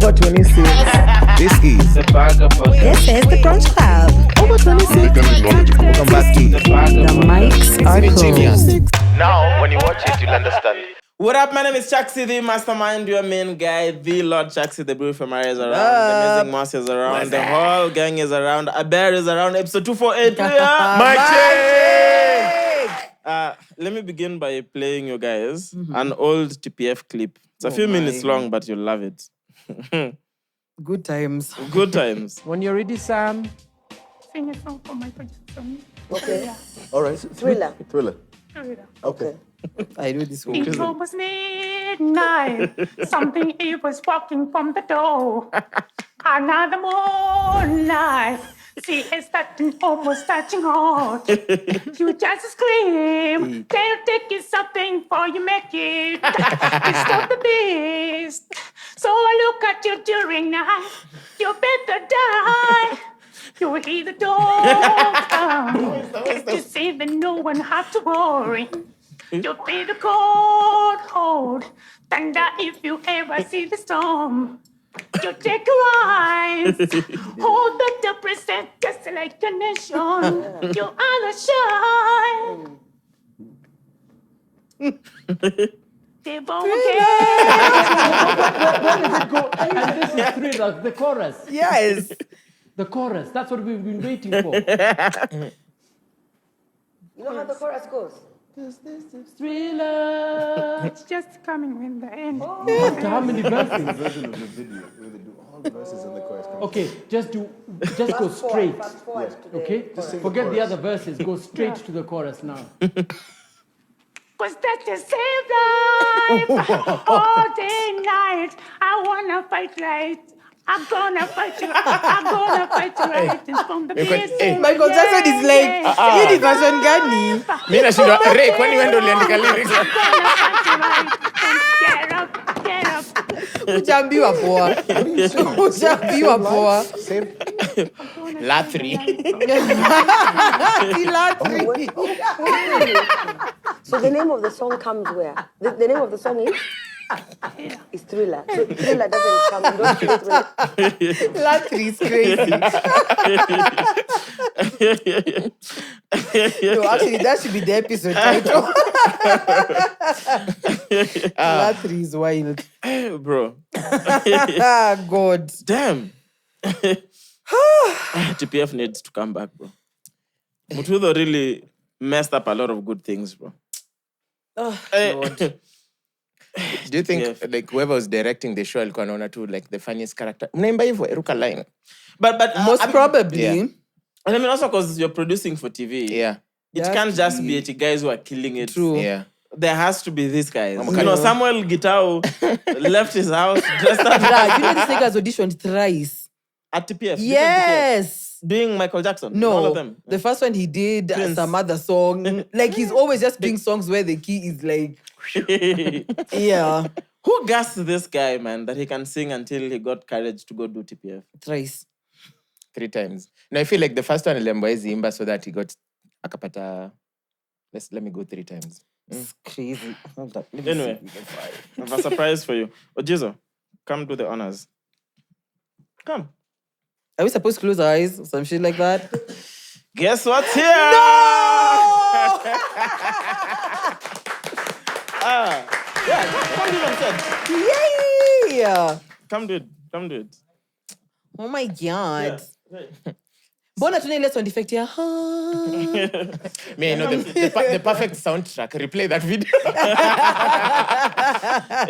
Over 26. This is The Bagger Podcast. This is the Brunch Club. over 26. Welcome back to The Bagger The mics are closed. Now, when you watch it, you'll understand. What up, my name is Chaxy, the mastermind, your main guy, the Lord Chaxy, the brew from Mariah is around, the amazing Mwass is around, the whole gang is around, a bear is around, episode 248. My check! Let me begin by playing you guys an old TPF clip. It's a few minutes long, but you'll love it. Good times. Good times. When you're ready, Sam. Sing a song for Michael Jackson. Okay. All right. Thriller. Okay. I do this one. It was midnight. Something he was walking from the door. Another moonlight. See, it's starting, almost touching heart. You just scream. They'll take you something for you make it. It's not the beast. So I look at you during night. You better die. You hear the dogs come. It's to say that no one have to worry. You feel the cold. Thunder if you ever see the storm. You take your eyes, hold back the present just like a nation. You are the shine. They won't get. And this is Thriller, the chorus. Yes. The chorus. That's what we've been waiting for. You know how the chorus goes? This is Thriller. It's just coming in the end. After how many verses? Okay, just go straight. Fast forward to the Okay? chorus. Forget the other verses. Go straight to the chorus now. Cause that is save life all day, night. I wanna fight right. I'm gonna fight you. I'm gonna fight you right. It's from the beginning. Michael Jackson is like, hii ni version gani? Mimi nashindwa Ray, kwani wewe ndio uliandika lyrics? I'm gonna fight you right. Get up, get up. Uchambiwa poa. Uchambiwa poa. Lathri. Tilatri. So the name of the song comes where? The name of the song is Thriller. So Thriller doesn't come. You don't feel Thriller. Latri is crazy. No, actually, that should be the episode title. Latri is wild. Bro. God. Damn. TPF needs to come back, bro. Mutudo really messed up a lot of good things, bro. God. Do you think like whoever was directing the show alikuwa anaona tu like the funniest character? Mnaimba hivyo eruka line. But Most probably. Yeah. And I mean also because you're producing for TV. Yeah. It That can't just be- be 80 guys who are killing it. True. Yeah. There has to be these guys. Okay. You know, Samuel Gitao left his house dressed up Right, you know this nigga's auditioned thrice. at TPF. different Yes. TPF, doing Michael Jackson. No, All of them. the first one he did Prince. some other song. Like he's always just doing songs where the key is like, yeah, Who gassed this guy, man, that he can sing until he got courage to go do TPF? thrice. 3 times. No, I feel like the first one aliambiwa hizi imba so that he got akapata. Let me go 3 times. It's crazy. Anyway, I have a surprise for you. Ojizo, come do the honors. Come. Are we supposed to close our eyes or some shit like that? Guess what's here? Yeah, come do it on set. Yeah. Come do it. Oh my God. Right. Mbona tuna ile sound effect ya Me, I know the perfect soundtrack. Replay that video.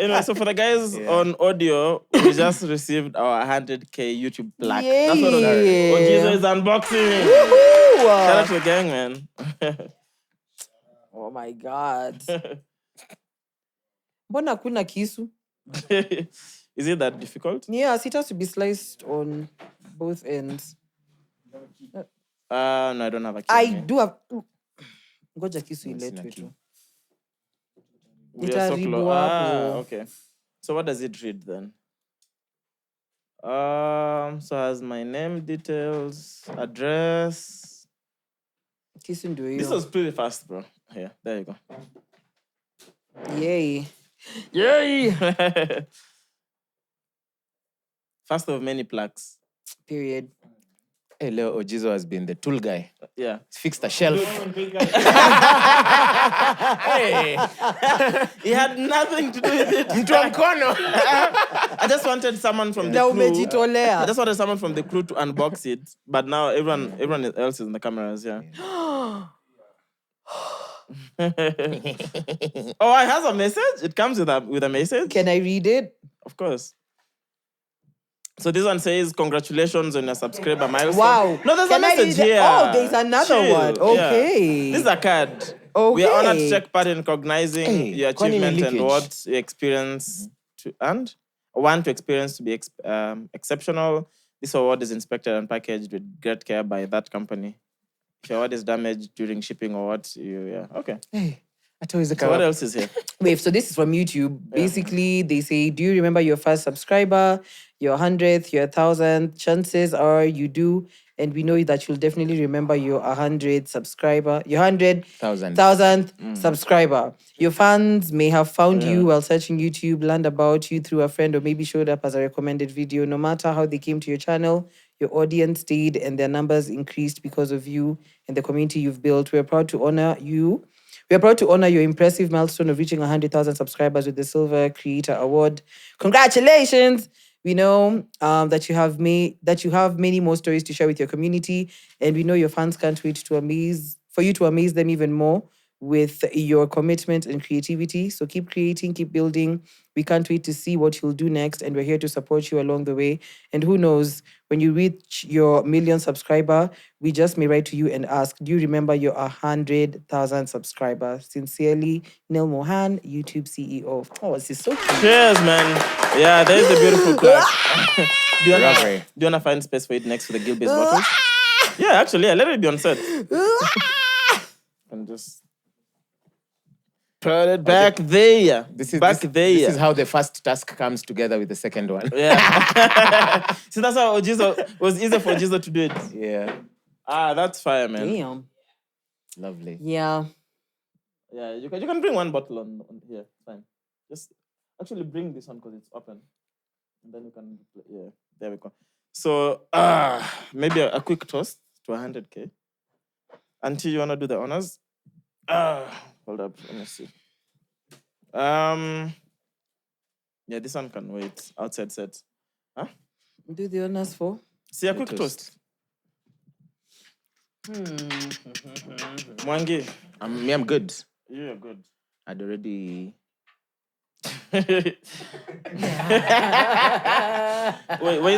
Anyway, so for the guys on audio, we just received our 100K YouTube plaque. That's what Yeah. Ojizo is unboxing. Woohoo! Shout out to the gang, man. Oh my God. Mbona hakuna kisu? Is it that difficult? Yes, it has to be sliced on both ends. No, I don't have a key. I do have. Ngoja kisu iletwe tu. We are so Itaribu close. hapo. Okay. So what does it read then? So has my name, details, address. Kisu ndio This hiyo. was pretty fast, bro. Here, there you go. Yay. Yay! First of many plaques. Period. Hey, Leo Ojizo has been the tool guy. Yeah. He's fixed a shelf. Hey, He had nothing to do with it. mtu wa mkono. I just wanted someone from the Na crew. I umejitolea. just wanted someone from the crew to unbox it. But now everyone else is in the cameras, yeah. Oh, it has a message? It comes with a message? Can I read it? Of course. So this one says, congratulations on your subscriber milestone. Wow. No, there's Can a I message read it? here. Oh, there's another Chill. one. Yeah. Okay. This is a card. Okay. We are honored to take part in recognizing Hey, your kwani ni achievement and leakage? what you experience and want to experience to be exceptional. This award is inspected and packaged with great care by that company. If your award is damaged during shipping or what, okay. Hey, hata uweze So what kawa- else is here? Wait, so this is from YouTube. Basically, they say, do you remember your first subscriber, your 100th, your 1,000th? Chances are you do. And we know that you'll definitely remember your 100th subscriber, your 100,000th subscriber. Your fans may have found you while searching YouTube, learned about you through a friend, or maybe showed up as a recommended video. No matter how they came to your channel, your audience stayed and their numbers increased because of you and the community you've built. We're proud to honor you. We are proud to honor your impressive milestone of reaching 100,000 subscribers with the Silver Creator Award. Congratulations! We know that you have many more stories to share with your community, and we know your fans can't wait for you to amaze them even more with your commitment and creativity. So keep creating, keep building. We can't wait to see what you'll do next, and we're here to support you along the way. And who knows, when you reach your 1 million subscriber, we just may write to you and ask, do you remember your 100,000 subscribers? Sincerely, Neil Mohan, YouTube CEO. Oh, this is so cute. Cheers, man. Yeah, there's a beautiful class. do you Robbery. wanna find space for it next to the Gilbis bottles? Yeah, actually, let it be on set. And just put it back there. This is how the first task comes together with the second one. Yeah. See, that's how Ojizo it was easier for Ojizo to do it. Yeah. That's fire, man. Damn. Lovely. Yeah. Yeah, you can bring one bottle on here. Fine. Just actually bring this one because it's open. And then you can, there we go. So, maybe a quick toast to 100K. Auntie, you want to do the honors? Hold up, let me see. Yeah, this one can wait. Outside set. Huh? Do the honors for? See, a quick toast. Mwangi. I'm good. You're good. I'd already... Wait,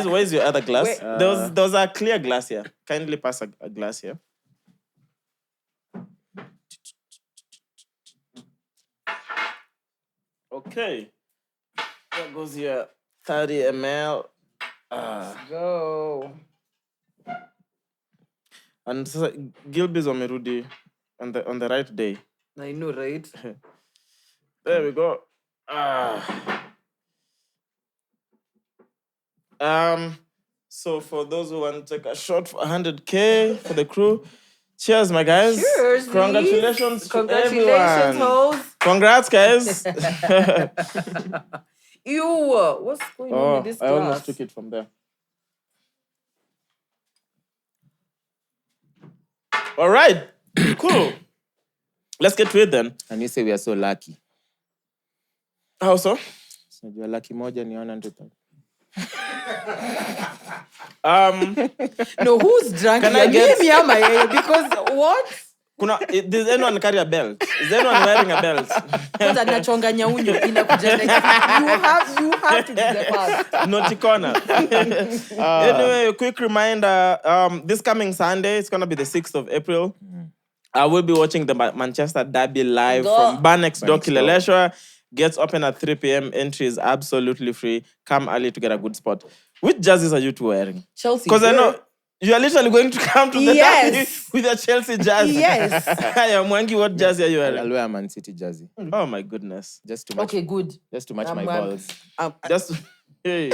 where's your other glass? Wait, There was a clear glass here. Kindly pass a glass here. Okay. There goes your 30 ml. Go. And so Gilbis Omerudi on the right day. I know, right? There we go. So for those who want to take a shot for 100K for the crew, cheers, my guys. Cheers. Congratulations to Congratulations, everyone. hoes. Congrats, guys. Ew, what's going on with this I glass? almost took it from there. All right. Cool. Let's get to it then. And you say we are so lucky. How so? So you're lucky moja ni 100,000. No, who's drunk? Can I get- Because what? Does anyone carry a belt? Is anyone wearing a belt? Kwanza nachonganya unyo inakuja like, you have to be the first. Naughty corner. Anyway, quick reminder. This coming Sunday, it's gonna be the 6th of April. I will be watching the Manchester Derby live from Bar Next Door Kileleshwa. Gets open at 3 p.m. Entry is absolutely free. Come early to get a good spot. Which jerseys are you two wearing? Chelsea. Because I know you are literally going to come to the Yes. derby with a Chelsea jersey. Yes. Yeah, Mwangi, what jersey are you I'll wearing? wear a Man City jersey. Oh my goodness. Just to match, Okay, good. just to match my balls. Just hey.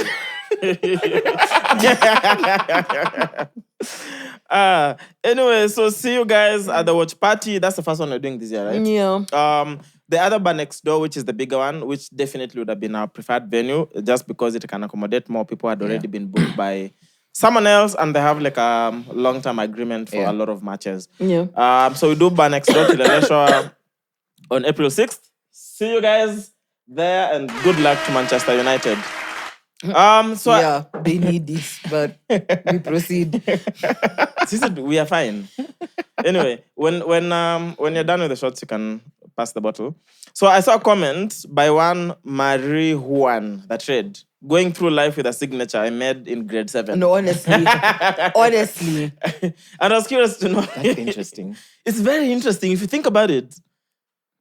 Anyway, so see you guys at the watch party. That's the first one we're doing this year, right? Yeah. The other bar next door, which is the bigger one, which definitely would have been our preferred venue, just because it can accommodate more people, had already been booked by someone else, and they have like a long-term agreement for a lot of matches. Yeah. So we do bar next door Kileleshwa on April 6th. See you guys there, and good luck to Manchester United. So Yeah, they need this, but we proceed. we are fine. Anyway, when you're done with the shots, you can pass the bottle. So I saw a comment by one Marie Juan that read, "Going through life with a signature I made in grade 7." No, honestly. Honestly. And I was curious to know. That's interesting. It's very interesting if you think about it.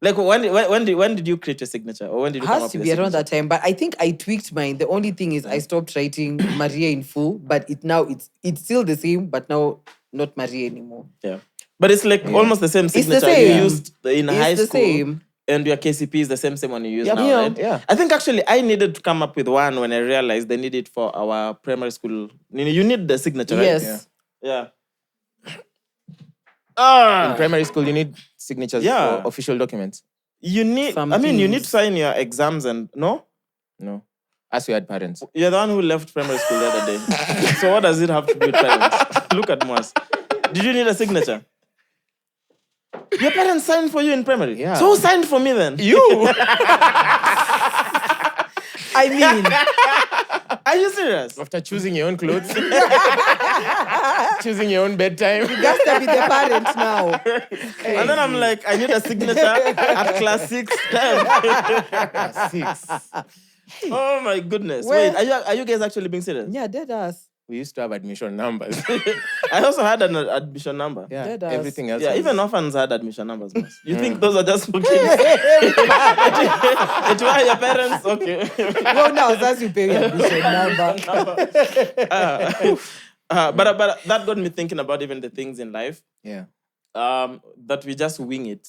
Like when did you create your signature, or when did you come Has up to with be your around that time, but I think I tweaked mine. The only thing is I stopped writing Maria in full, but it's still the same, but now not Maria anymore. Yeah, but it's like almost the same It's the signature same. you used in high It's the school. same. And your KCP is the same one you use Yeah, now, yeah, right? yeah. I think actually I needed to come up with one when I realized they need it for our primary school. You need the signature, right? Yes. Yeah. In primary school, you need signatures Yeah. for official documents. You need. Some I mean, you need things. to sign your exams and no. No. As we had parents. You're the one who left primary school the other day. So what does it have to do with parents? Look at Mwass. Did you need a signature? Your parents signed for you in primary. Yeah. So who signed for me then? You! I mean, Are you serious? After choosing your own clothes, choosing your own bedtime. that's to be the parent now. And then I'm like, I need a signature at class 6. Damn. 6. Oh my goodness. Well- Wait, are you guys actually being serious? Yeah, dead ass. We used to have admission numbers. I also had an admission number. Yeah, Dead ass. everything else. Yeah, was- even orphans had admission numbers. Boss. You think those are just for kids? It were your parents? Okay. Well, now that's you pay your admission number. But that got me thinking about even the things in life Yeah. that we just wing it,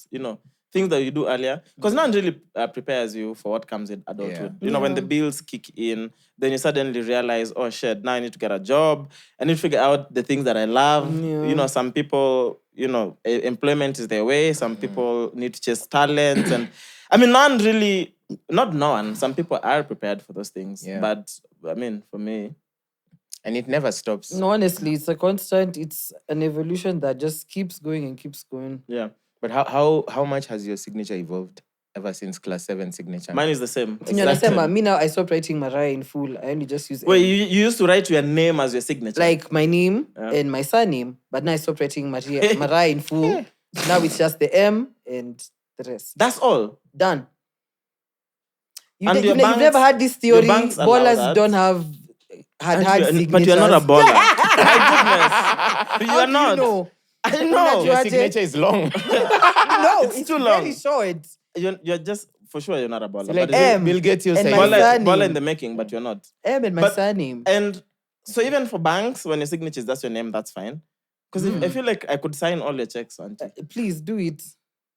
things that you do earlier. Because no one really prepares you for what comes in adulthood. Yeah. When the bills kick in, then you suddenly realize, oh shit, now I need to get a job. I need to figure out the things that I love. Yeah. Some people, employment is their way. Some people need to chase talent. And I mean, not no one. Some people are prepared for those things. Yeah. But I mean, for me, And it never stops. No, honestly, it's a constant, it's an evolution that just keeps going and keeps going. yeah. But how much has your signature evolved ever since class 7 signature? Mine is the same. You understand, me now, I stopped writing Mariah in full. I only just use Wait, M. you used to write your name as your signature. Like my name and my surname. But now I stopped writing Mariah in full. Now it's just the M and the rest. That's all. Done. And your You've banks- never had this theory. banks allow Ballers that? don't have had signatures. But you're not a baller. My goodness. You How are do not. You know? I know. Your Graduate. signature is long. No, it's too very long. short. You're just, for sure, you're not a baller. Like But it's- M. Bill Gates, you and say. my baller surname. in the making, but you're not. M and my But- surname. And so even for banks, when your signature is that's your name, that's fine. Because I feel like I could sign all your checks, auntie. Please do it.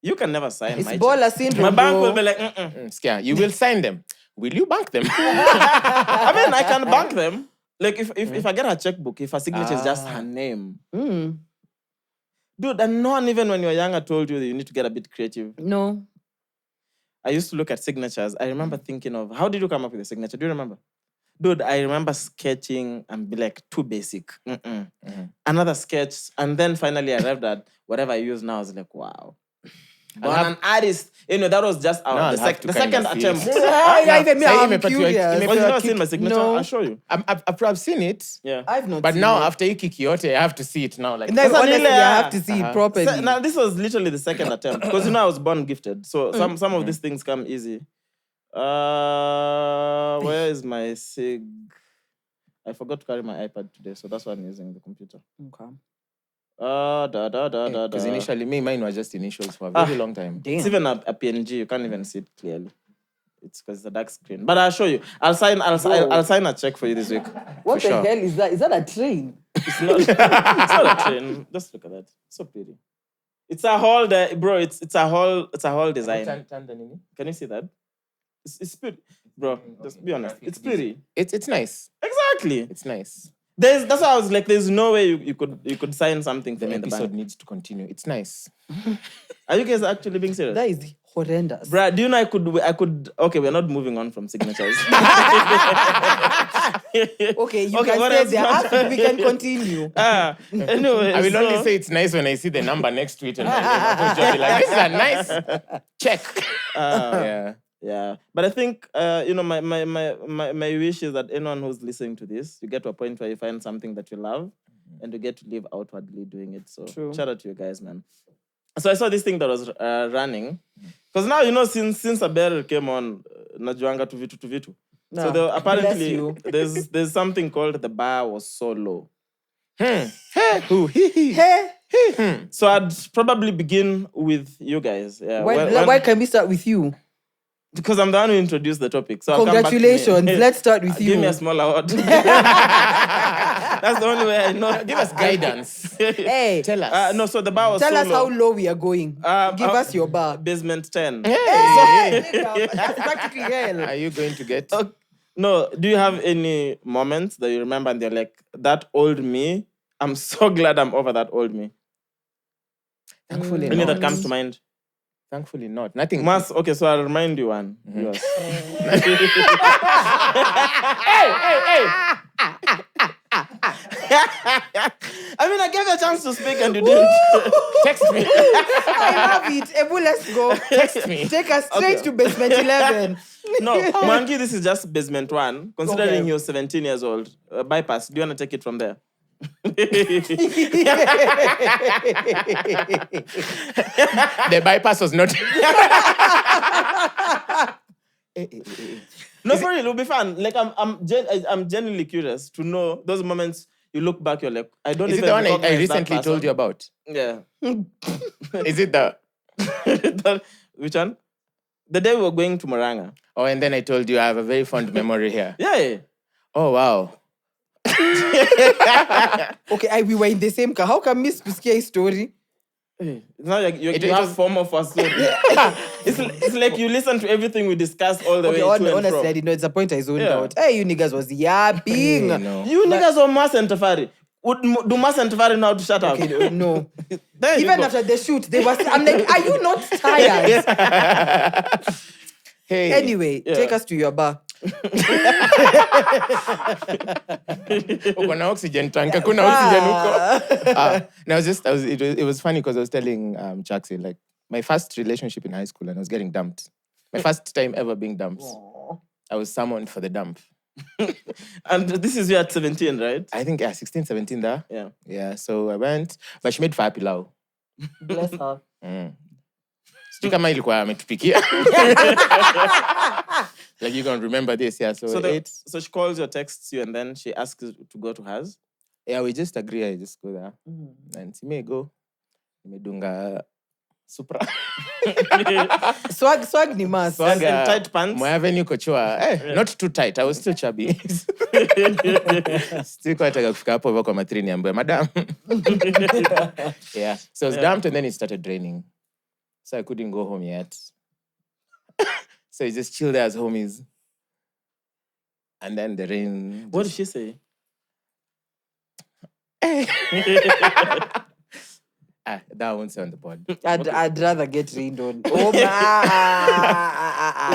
You can never sign It's my baller checks. syndrome. My bank bro. will be like, mm-mm. Scare. You will sign them. Will you bank them? I mean, I can bank them. Like if I get her checkbook, if her signature is just her name. Mm. Dude, and no one even when you were younger told you that you need to get a bit creative. No. I used to look at signatures. I remember thinking of, how did you come up with a signature? Do you remember? Dude, I remember sketching and be like, too basic. Another sketch. And then finally I arrived at whatever I use now. I was like, wow. But I'm an artist. That was just Now I'll have to the kind second of see attempt. it. Yeah, even me, Say I'm me, but you are- curious. me, But you've not kick- seen my signature? No. I'll show you. I've probably seen it. Yeah. I've not But seen now, it. after you kick Yote, I have to see it now. Like, No, That's honestly, vanilla. I have to see it properly. Now, this was literally the second attempt. Because I was born gifted. So some of these things come easy. Where is my sig? I forgot to carry my iPad today, so that's why I'm using the computer. Okay. because initially, mine was just initials for a very long time. It's Damn. even a PNG. You can't even see it clearly. It's because it's a dark screen. But I'll show you. I'll sign a check for you this week. What For the sure. hell is that? Is that a train? It's not. It's not a train. Just look at that. So pretty. It's a whole, bro. It's a whole design. Can you see that? It's pretty, bro. Just be honest. It's pretty. It's nice. Exactly. It's nice. That's why I was like, there's no way you could sign something for The me in the episode bank. needs to continue. It's nice. Are you guys actually being serious? That is horrendous. Bruh, do you know I could okay, we're not moving on from signatures. Okay, you Okay, can what stay else? there. We can continue. Anyway, I will so- only say it's nice when I see the number next to it and I'll be like, this is a nice check. Yeah. Yeah, but I think my wish is that anyone who's listening to this, you get to a point where you find something that you love, and you get to live outwardly doing it. So shout out to you guys, man. So I saw this thing that was running, because now since Abel came on, najuanga tu vitu. So Bless apparently you. there's something called the bar was so low. So I'd probably begin with you guys. Yeah. Why can we start with you? Because I'm the one who introduced the topic. So I'll come back to me. Congratulations. Let's start with you. Give me a small award. That's the only way I know. Give us guidance. Hey, Tell us. No, so the bar was tell so us how low. low we are going. Give us your bar. Basement 10. That's practically hell. Are you going to get... No, do you have any moments that you remember and they're like, that old me, I'm so glad I'm over that old me? Thankfully Any not. that comes to mind? Thankfully not. Nothing. Mwass, okay, so I'll remind you one. Yours. I mean, I gave you a chance to speak and you didn't. Text me. I love it. Ebu, let's go. Text me. Take us straight to basement 11. No, Mwangi, this is just basement 1. Considering Okay. you're 17 years old, bypass, do you want to take it from there? The bypass was not... No, for real, it'll be fun. Like, I'm genuinely curious to know those moments you look back, you're like, I don't Is it even the one I recognize that recently told person. you about? Yeah. Is it the... Which one? The day we were going to Moranga. Oh, and then I told you I have a very fond memory here. Yeah. Oh, wow. Okay, we were in the same car. How can Miss Piskia story? It's not like you It have was- form of us. It's like you listen to everything we discussed all the Okay, way to and honestly, fro. I didn't know. It's a point I zoned Yeah. out. Hey, you niggas was yapping. No. You niggas on Mwass and Tafari. Do Mwass and Tafari know how to shut up? Okay, no. There you Even go. after the shoot, they was. I'm like, are you not tired? Hey. Anyway, take us to your bar. Uko na oxygen tank. Hakuna oxygen huko. No, it was funny because I was telling Chaxy, like, my first relationship in high school and I was getting dumped. My first time ever being dumped. I was summoned for the dump. And this is you at 17, right? I think 16, 17 there. Yeah. Yeah, so I went, but she made fire pilau. Bless her. Sijui kama ilikuwa ametupikia. Like, you're going to remember this, yeah. So, So she calls you, texts you, and then she asks you to go to hers. yeah, we just agree. I just go there. And she may go. Medunga Supra. Swag ni mas. And tight pants. My avenue kochua. Not too tight. I was still chubby. Still quite kufika hapo hivyo kwa matrini ambaye madam. Yeah. So I was dumped and then it started raining. So I couldn't go home yet. So I just chilled there as homies. And then the rain. What did she say? That won't say on the pod. I'd rather get rained on. Oh,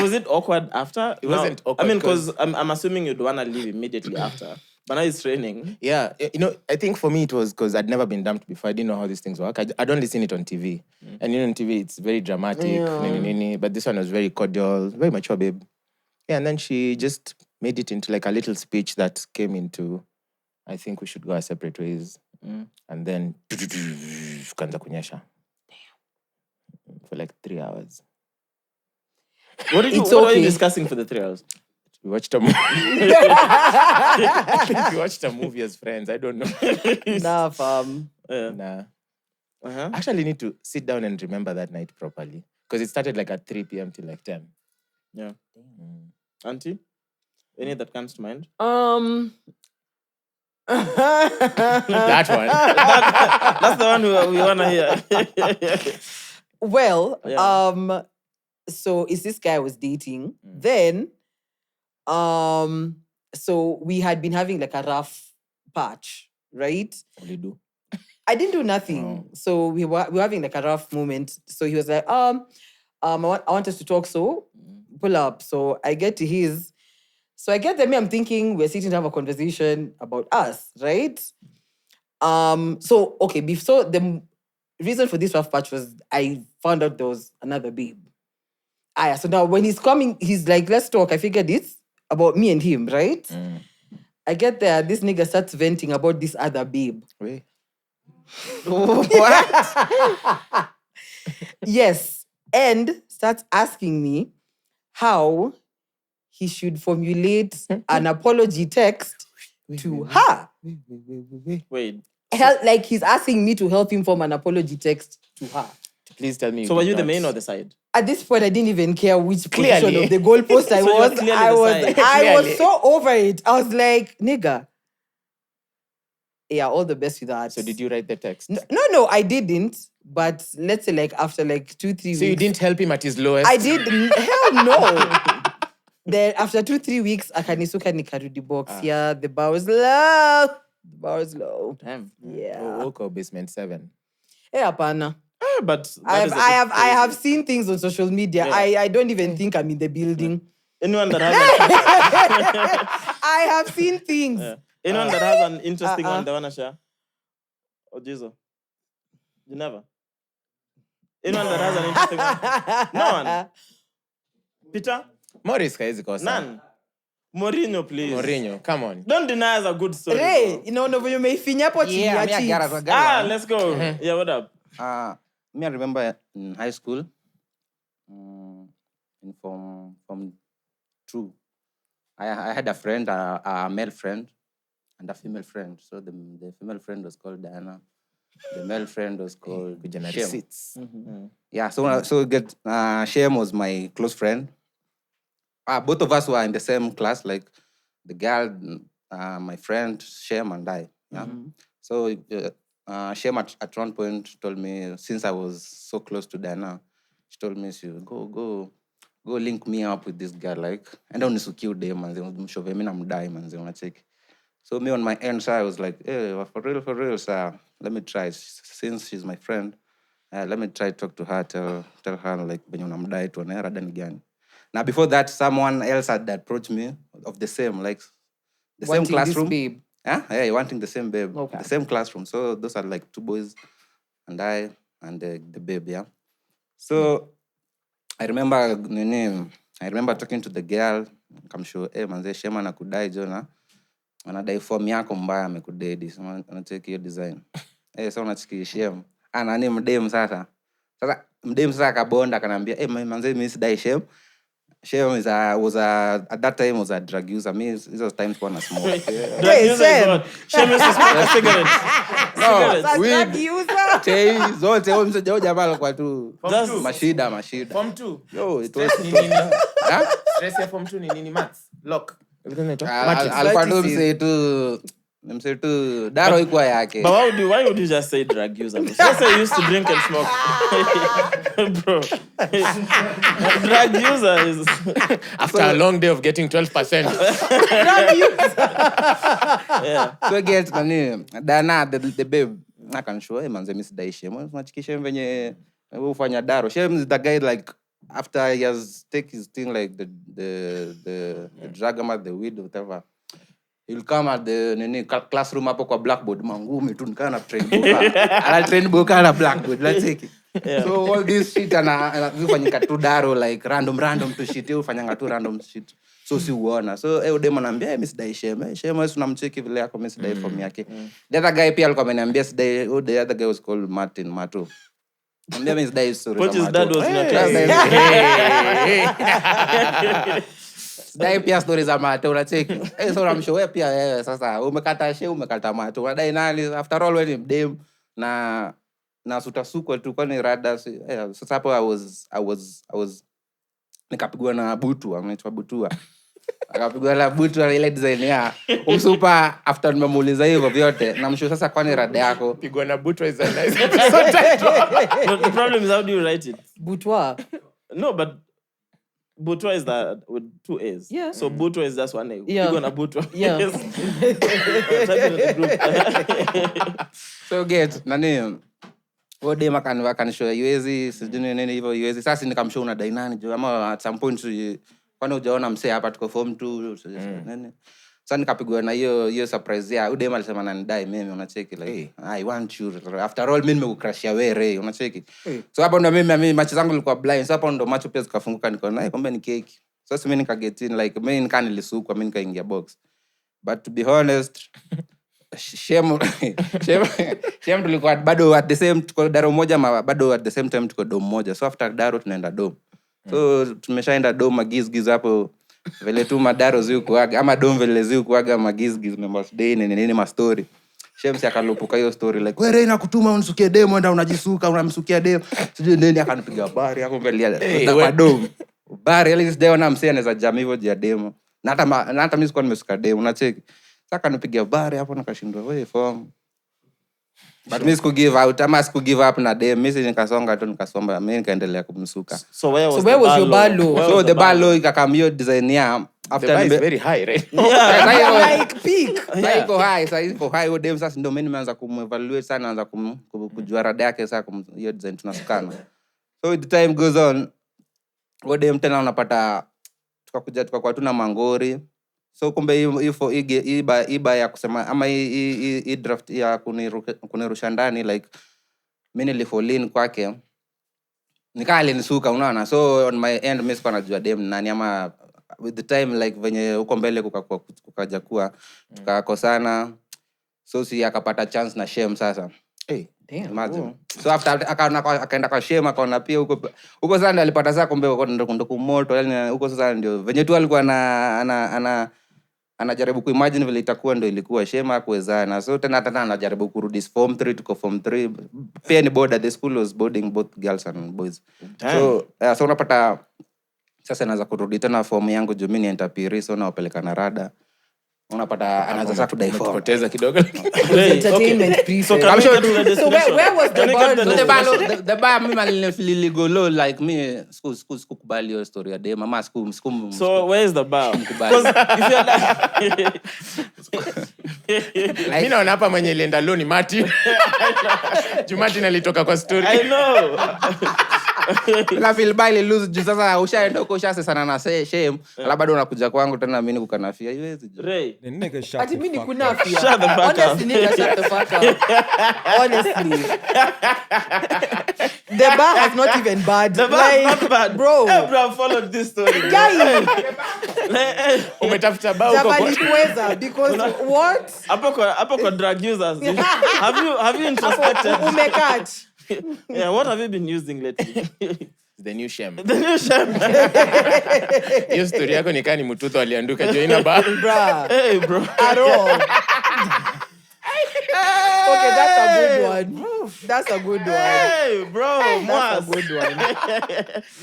Was it awkward after? It wasn't awkward I mean, because I'm assuming you'd want to leave immediately after. But now it's raining. Yeah, I think for me it was because I'd never been dumped before. I didn't know how these things work. I'd only seen it on TV. And on TV, it's very dramatic. But this one was very cordial, very mature, babe. Yeah, and then she just made it into like a little speech that came into, I think we should go our separate ways. And then, kuanza kunyesha. For like 3 hours. What were you discussing for the 3 hours? We watched a movie. I think we watched a movie as friends. I don't know. Nah, fam. Nah. I actually need to sit down and remember that night properly. Because it started like at 3 p.m. till like 10. Yeah. Auntie? Any that comes to mind? That one. That's the one we want to hear. Well, Yeah. so is this guy I was dating. Then, so we had been having like a rough patch, right? What do you do? I didn't do nothing. So we were having like a rough moment. So he was like, I want us to talk. So pull up. So I get to his. So I get there. I'm thinking we're sitting to have a conversation about us, right? So okay. So the reason for this rough patch was I found out there was another babe. So now when he's coming, he's like, let's talk. I figured it's about me and him, right? I get there, this nigga starts venting about this other babe. Wait. What? Yes. And starts asking me how he should formulate an apology text to her. Wait. Like he's asking me to help him form an apology text to her. Please tell me. So were you the main or the side? At this point, I didn't even care which Clearly. position of the goalpost I So you're was. clearly I the was, side. I was Clearly. so over it. I was like, nigga. Yeah, all the best with that. So did you write the text? No, I didn't. But let's say like after like 2-3 weeks. So you didn't help him at his lowest? I did. Hell no. Then after 2-3 weeks, akanisuka nikarudi box. Yeah, the bar was low. The bar was low. Damn. Yeah. Woko basement 7. Yeah, pana. But that I is a bit have crazy. seen things on social media. Yeah. I don't even think I'm in the building. Anyone that has I have seen things. anyone that has an interesting one they wanna share? Oh Jesus. You never. Anyone that has an interesting one? No one. Peter? Morris kaezi kosa. None. Mourinho, please. Mourinho, come on. Don't deny us a good story. Hey, bro. inaona vile umeifinya hapo chini ya cheeks. Let's go. Yeah, what up? Me, I remember in high school, in Form 2, I had a friend, a male friend, and a female friend. So the female friend was called Diana. The male friend was called Shem. Yeah, so Shem was my close friend. Both of us were in the same class, like the girl, my friend Shem and I. Yeah. So Shem at one point told me, since I was so close to Diana, she told me she would go link me up with this girl, like, and don't sukiu dem and mshove me namdai manze unacheki. So me on my end, sir, I was like, hey, for real, sir, let me try. Since she's my friend, let me try to talk to her, tell her like benye unamdai tu na rada ni gani. Now before that, someone else had approached me of the same, like the Wanting same classroom. this babe. Yeah, wanting the same babe. Okay. The same classroom. So those are like 2 boys and I and the babe, yeah. So I remember talking to the girl, kamshow, manze Shema nakudai Jona. Anadai form yako mbaya amekudedi. So anataka hiyo design. So unachiki Shem. Nani mdem sasa. Sasa mdem sasa akabonda akanambia, manze mimi sidai Shem. Shem was at that time was a drug user. Me, those times when I smoke. Drug user is what? Shem used to smoke a cigarette. Drug user. Zote msije jamaa alikuwa tu Just mashida. Form 2. Yo, it was Stress ya form 2 ni nini maths? Lock. alikuwa tu mse tu daro ikuwa yake. But why would you just say drug user? Just say you used to drink and smoke. Bro. Drug user is After a long day of getting 12%. yeah. So get nani Dana the babe akanshow manze mimi sidai Shem. Unachikisha venye ufanya daro. Shem is the guy like after he has take his thing like the drug ama the weed whatever. He'll come at the classroom hapo kwa blackboard mangumi tu nikaa na train book. Ana train book na blackboard. Let's take it. Yeah. So all this shit anafanyika tu daro like random to shit. Ufanyanga tu random shit. So si uona. So udemo anambia mimi sidai Shem. Shem wewe unamcheki vile yako mimi sidai form yake. The other guy pia alikuwa ameniambia sidai. The other guy was called Martin Mato. Ambia mimi sidai story. Which his dad was in your class. Sidai pia stories za Mato unacheki. So namshow pia wewe sasa umekata Shem umekata Mato. Unadai nani after all when dem na sutasukwa tu kwani rada. Sasa hapo I was nikapigwa na butu anaitwa butua. Akapigwa na butu ile design ya umsupa after nimemuuliza hivyo vyote namshow sasa kwani rada yako Pigwa na butu is a nice episode title. But the problem is how do you write it? Butwa. No, but Butwa is that with 2 A's. Yeah. So Butwa is just 1 A. Yeah. You're gonna Butwa. Yeah. Yes. Type it in the group. So get nani wode makanishow yuezi sijui nini hivyo yuezi. Sasa nikamshow una dainani jo ama at some point kwani hujaona msee hapa tuko form 2 nini. Sasa nikapigwa na hiyo surprise ya udema alisema ananidai mimi unacheki like I want you after all mimi nimekucrashia wewe unacheki. So hapo ndo mimi macho zangu zilikuwa blind. So hapo ndo macho pia zikafunguka niko naye kumbe ni keki. Sasa mimi nikaget in like mimi nilisukwa mimi nikaingia box. But to be honest shame tulikuwa bado at the same tuko daro moja bado at the same time tuko dom moja. So after daro tunaenda dom. So tumeshaenda dom magiz hapo vile tu madaro zikuaga ama dom vile zikuaga magiz members day nini ma story. Shame akalopuka hiyo story like wewe inakutuma unisukie demo enda unajisuka unamsukia demo. Sijui nini akanipiga habari hapo mbele ya dom. Bari ile is day na msee anaweza jam hivyo ya demo. Na hata mimi sikuwa nimesuka demo unacheki. Saka nipigia bari hapo nikashindwa wewe form. But mimi siku give out ama siku give up na dem. Mimi nikasonga tu nikasomba mimi nikaendelea kumsuka. So where was your balo? So the balo ikakamio design ya after the bar is very high, right? Yeah. Like peak. Sasa iko high dem sasa ndio mimi nimeanza kumevaluate sana naanza kujua rada yake sasa hiyo design tunasukana. So the time goes on dem tena unapata tukakuwa tuna mangori. So kumbe iba ya kusema ama hii draft ya kunirusha ndani like mimi nilifall kwake nikaa alinisuka unaona. So on my end mimi sikuwa najua dem nani ama with the time like venye huko mbele kukaja kuwa tukakosana. So si akapata chance na shame sasa. Damn. Imagine. So after akaenda kwa shame akaona pia huko sasa alipata sasa kumbe huko ndo kumoto yani huko sasa ndio venye tu alikuwa anajaribu kuimagine vile itakuwa ndio ilikuwa shema kuwezana. So tena anajaribu kurudi form 3 tuko form 3 pia ni border. The school was boarding both girls and boys. So unapata sasa anaanza kurudi tena form yangu juu mimi ni entapiri so naopeleka na rada. Unapata anaanza sasa kudai form. Poteza kidogo. Entertainment prefect. So where was the balo? The bar mimi niligolo like me sikukubali hiyo story ya dem mama siku. So where is the bar? Because if you're Mimi naona hapa mwenye ilienda loni Martin. Martin alitoka kwa story. I know. La feel baile lose juu sasa ushaenda huko ushase sana na shame. Ala bado unakuja kwangu tena mimi nikukanafia. Haiwezi. Ray. The nigga shut Ati the mimi fuck kunafia. Shut the fuck up. Honestly, nigga, shut the fuck up. Honestly. The bar has not even bad. The bar is not bad. Bro. Hey, bro, I've followed this story. Guy. Umetafuta bao Jamani kweza because what? Hapo kwa drug users. Have you introspected? Umekach. Yeah, what have you been using lately? The new shame. The new shame. Hiyo story yako ni kani mtuto alianduka joina bar. Bruh. Hey, bro. At all. Okay, that's a good one. That's a good one. Hey, bro. That's a Mwass. good one.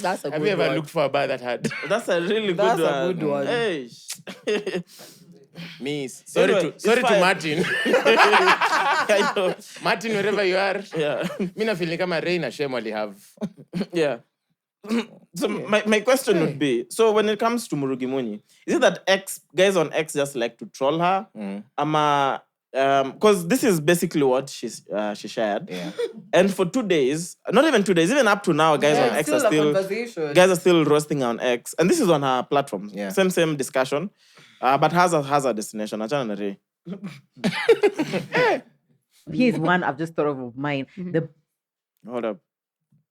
That's a Have good you ever one. looked for a bar that had? That's a really good That's one. a good one. Hey. Me, sorry Anyway, to fine. Martin. I know. Martin, wherever you are. Yeah. Mimi na feel kama Ray na Shem wali have. Yeah. So my question would be, so when it comes to Murugi Munyi, is it that guys on X just like to troll her? Ama because this is basically what she shared. Yeah. And for 2 days, not even 2 days, even up to now, guys on X are still roasting on X. And this is on her platform. Yeah. Same discussion. But has a destination. Achana na Ray. Here's one I've just thought of mine. The Hold up.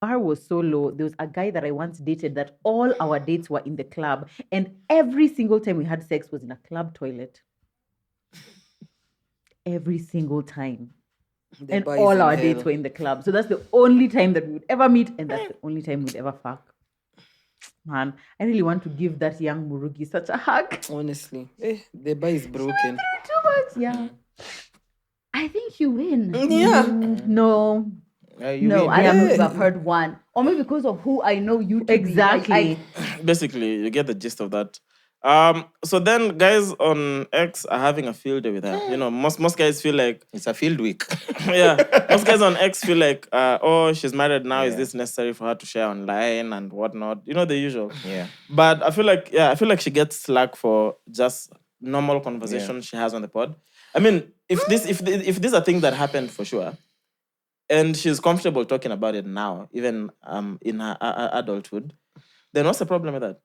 bar was so low. There was a guy that I once dated that all our dates were in the club. And every single time we had sex was in a club toilet. Every single time. And all our dates were in the club. So that's the only time that we would ever meet. And that's the only time we'd ever fuck. Man, I really want to give that young Murugi such a hug. Honestly. The bar is broken. Too much. Yeah. I think you win. Yeah. No. You No, win. I am not. I've heard one. Or maybe because of who I know you to be. Exactly. Basically, you get the gist of that. So then guys on X are having a field day with her. You know, most guys feel like It's a field week. yeah. Most guys on X feel like, oh, she's married now. Is this necessary for her to share online and whatnot? You know, the usual. Yeah. But I feel like she gets slack for just normal conversation she has on the pod. I mean, if this is a thing that happened for sure, and she's comfortable talking about it now, even in her adulthood, then what's the problem with that?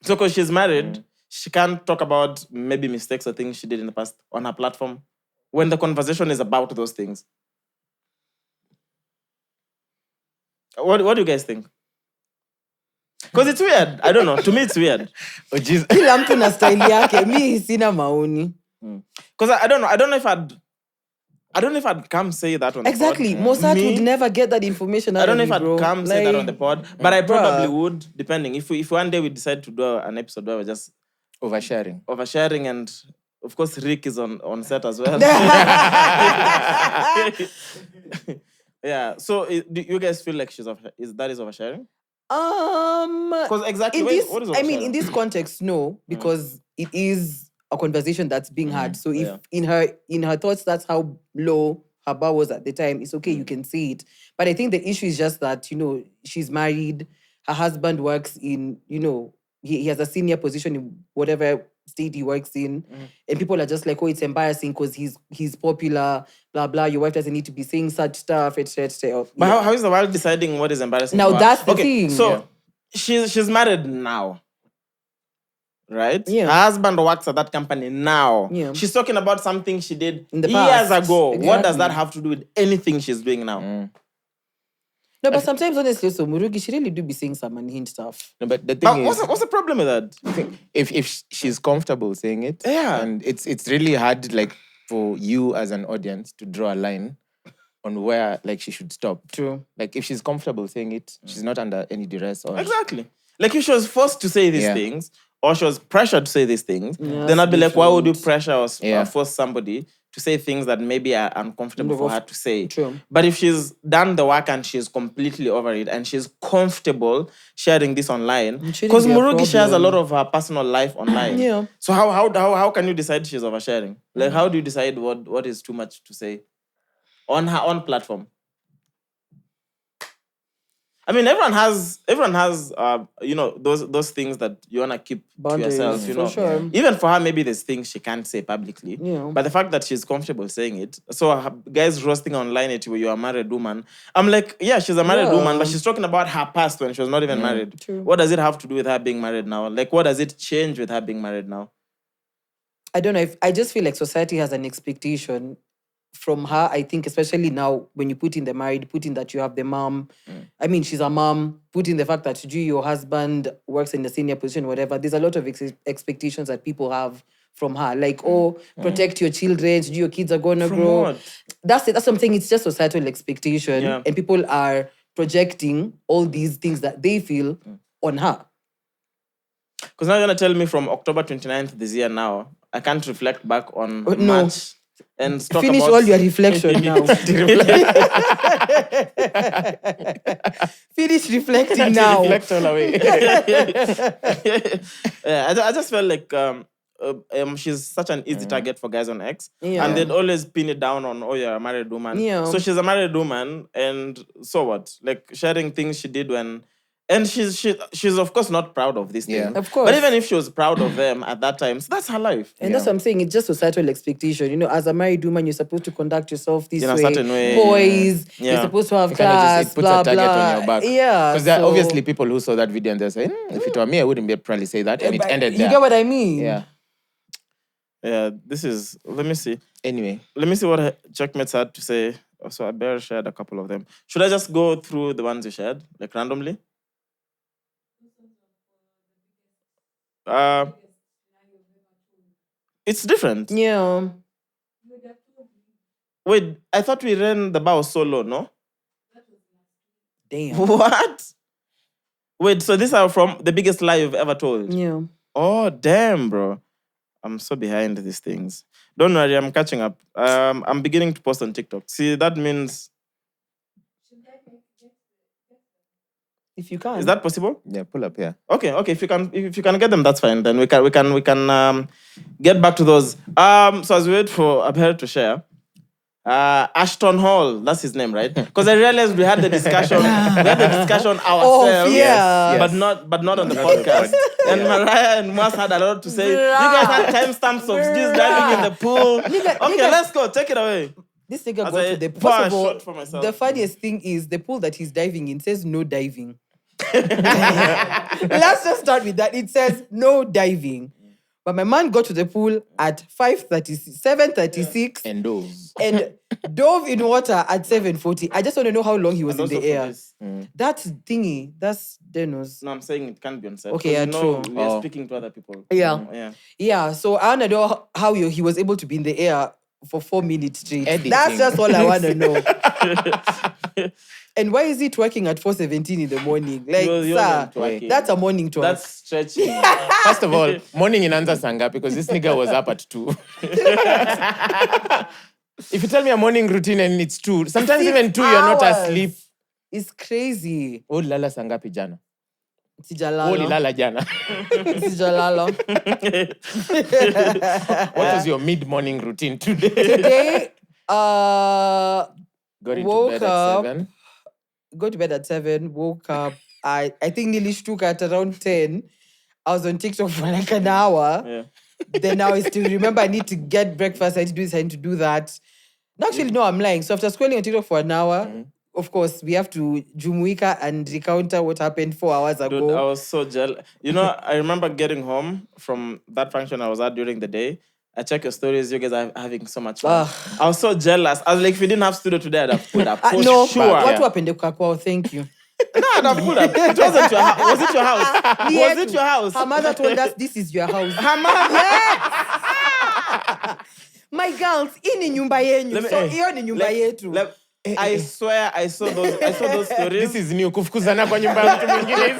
So because she's married, she can't talk about maybe mistakes or things she did in the past on her platform when the conversation is about those things. What do you guys think? Because it's weird. I don't know. To me, it's weird. Oh, jeez. Kila mtu na style yake. Mi sina maoni. Because I don't know. I don't know if I'd come say that on the pod. Exactly. Mossad would never get that information out I don't know of if you, I'd bro. come say that on the pod, but I probably bruh. would, depending. If one day we decide to do an episode where we're just Oversharing. and of course Rick is on set as well. Yeah. So do you guys feel like is oversharing? Because exactly in what this, is I mean, oversharing? in this context, no, because it is a conversation that's being had. So if in her thoughts, that's how low her bar was at the time, it's okay, you can say it. But I think the issue is just that, you know, she's married, her husband works in, you know, he has a senior position in whatever state he works in, and people are just like, oh, it's embarrassing because he's popular, blah blah. Your wife doesn't need to be saying such stuff, etc. But how is the world deciding what is embarrassing? Now for her? that's the thing. So she's married now, right? Yeah. Her husband works at that company now. Yeah. She's talking about something she did In the years past. ago. What does Exactly. that have to do with anything she's doing now? No, but sometimes honestly, so Murugi, she really do be saying some unhinged stuff. No, but the But thing is, what's the problem with that? if she's comfortable saying it, and it's really hard, like, for you as an audience to draw a line on where, like, she should stop. True. Like, if she's comfortable saying it, she's not under any duress or Exactly. Like if she was forced to say these things, or she was pressured to say these things, then I'd be like, why would you pressure or force somebody to say things that maybe are uncomfortable for her to say? True. But if she's done the work and she's completely over it and she's comfortable sharing this online, because Murugi shares a lot of her personal life online. Yeah. So how can you decide she's oversharing? Like how do you decide what is too much to say on her own platform? I mean, everyone has you know, those things that you wanna keep Boundaries, to yourself, you for know. sure. Even for her, maybe there's things she can't say publicly. Yeah. But the fact that she's comfortable saying it, so her guys roasting online at you, you're a married woman. I'm like, yeah, she's a married woman, but she's talking about her past when she was not even married. True. What does it have to do with her being married now? Like, what does it change with her being married now? I don't know. I just feel like society has an expectation from her. I think especially now when you put in the married, put in that you have the mom. I mean, she's a mom. Put in the fact that your husband works in a senior position, whatever. There's a lot of expectations that people have from her. Like, protect your children. Your kids are going to grow. What? That's it. That's something. It's just societal expectation. Yeah. And people are projecting all these things that they feel on her. Because now you're going to tell me from October 29th this year now, I can't reflect back on no. March and talk Finish about... all your reflection now. Finish reflecting now. Reflect all away. Yeah, I just felt like she's such an easy target for guys on X. Yeah. And they'd always pin it down on, oh, you're a married woman. Yeah. So she's a married woman, and so what? Like, sharing things she did when... And she's of course not proud of this thing. Of course. But even if she was proud of them at that time, so that's her life. And that's what I'm saying. It's just societal expectation. You know, as a married woman, you're supposed to conduct yourself this In a way. certain way. Poised. Yeah. You're supposed to have You cannot class, just, it puts blah, a target blah. on your back. Yeah. Because there are so- obviously people who saw that video and they're saying, if it were me, I wouldn't be probably say that. And it But ended you there. get what I mean? Yeah. Yeah, this is... Let me see. Anyway. Let me see what Checkmates had to say. So I better shared a couple of them. Should I just go through the ones you shared, like randomly? It's different. Yeah. Wait, I thought we ran the bar solo, no? Damn. What? Wait, so these are from the biggest lie you've ever told? Yeah. Oh, damn, bro. I'm so behind these things. Don't worry, I'm catching up. I'm beginning to post on TikTok. See, that means... If you can. Is that possible? Yeah, pull up here. Okay. If you can get them, that's fine. Then we can get back to those. So as we wait for Abher to share, Ashton Hall, that's his name, right? Because I realized we had the discussion. Ourselves, yeah. but not on the podcast. And Mariah and Mwass had a lot to say. You guys had timestamps of this diving in the pool. Okay, let's go. Take it away. This nigga As got I to the pour a first of all, shot for myself. the funniest thing is the pool that he's diving in says no diving. Let's just start with that. It says no diving. But my man got to the pool at 7:36 And those. and dove in water at 7:40. I just want to know how long he was And in also the for air. this. That's thingy. That's Denis. No, I'm saying it can't be on set. Okay, yeah, 'cause true. We are Oh. speaking to other people. Yeah. Yeah, so I want to know how he was able to be in the air for 4 minutes straight. Editing. That's just all I want to know. And why is he twerking at 4:17 in the morning? Like, He wasn't sir, twerking. that's a morning twerk. That's stretching. First of all, morning in Anza Sanga because this nigga was up at 2. If you tell me a morning routine and it's 2, sometimes 6 even 2, you're not hours. asleep. It's crazy. Oh, lala sangapi jana. Oh, Sijalalo. lala jana. Sijalalo. What was your mid-morning routine today? Today, Got into woke bed up. at 7. Go to bed at 7, woke up. I think nearly shook at around 10. I was on TikTok for like an hour. Yeah. Then now I still remember I need to get breakfast. I need to do this, I need to do that. No, actually, no, I'm lying. So after scrolling on TikTok for an hour, of course, we have to jumuika and recounter what happened 4 hours ago. Dude, I was so jealous. You know, I remember getting home from that function I was at during the day. I check your stories. You guys are having so much fun. I was so jealous. I was like, if we didn't have studio today, I'd have put up. For No, sure. what happened? Thank you. No, I'd have put up. It wasn't your house. Was it your house? Was it your house? Her mother told us this is your house. Her mother. My girls, hii ni nyumba yenyu. So hiyo ni nyumba yetu. I swear I saw those stories. This is new. Kufukuzana kwa nyumba ya mtu mwingine.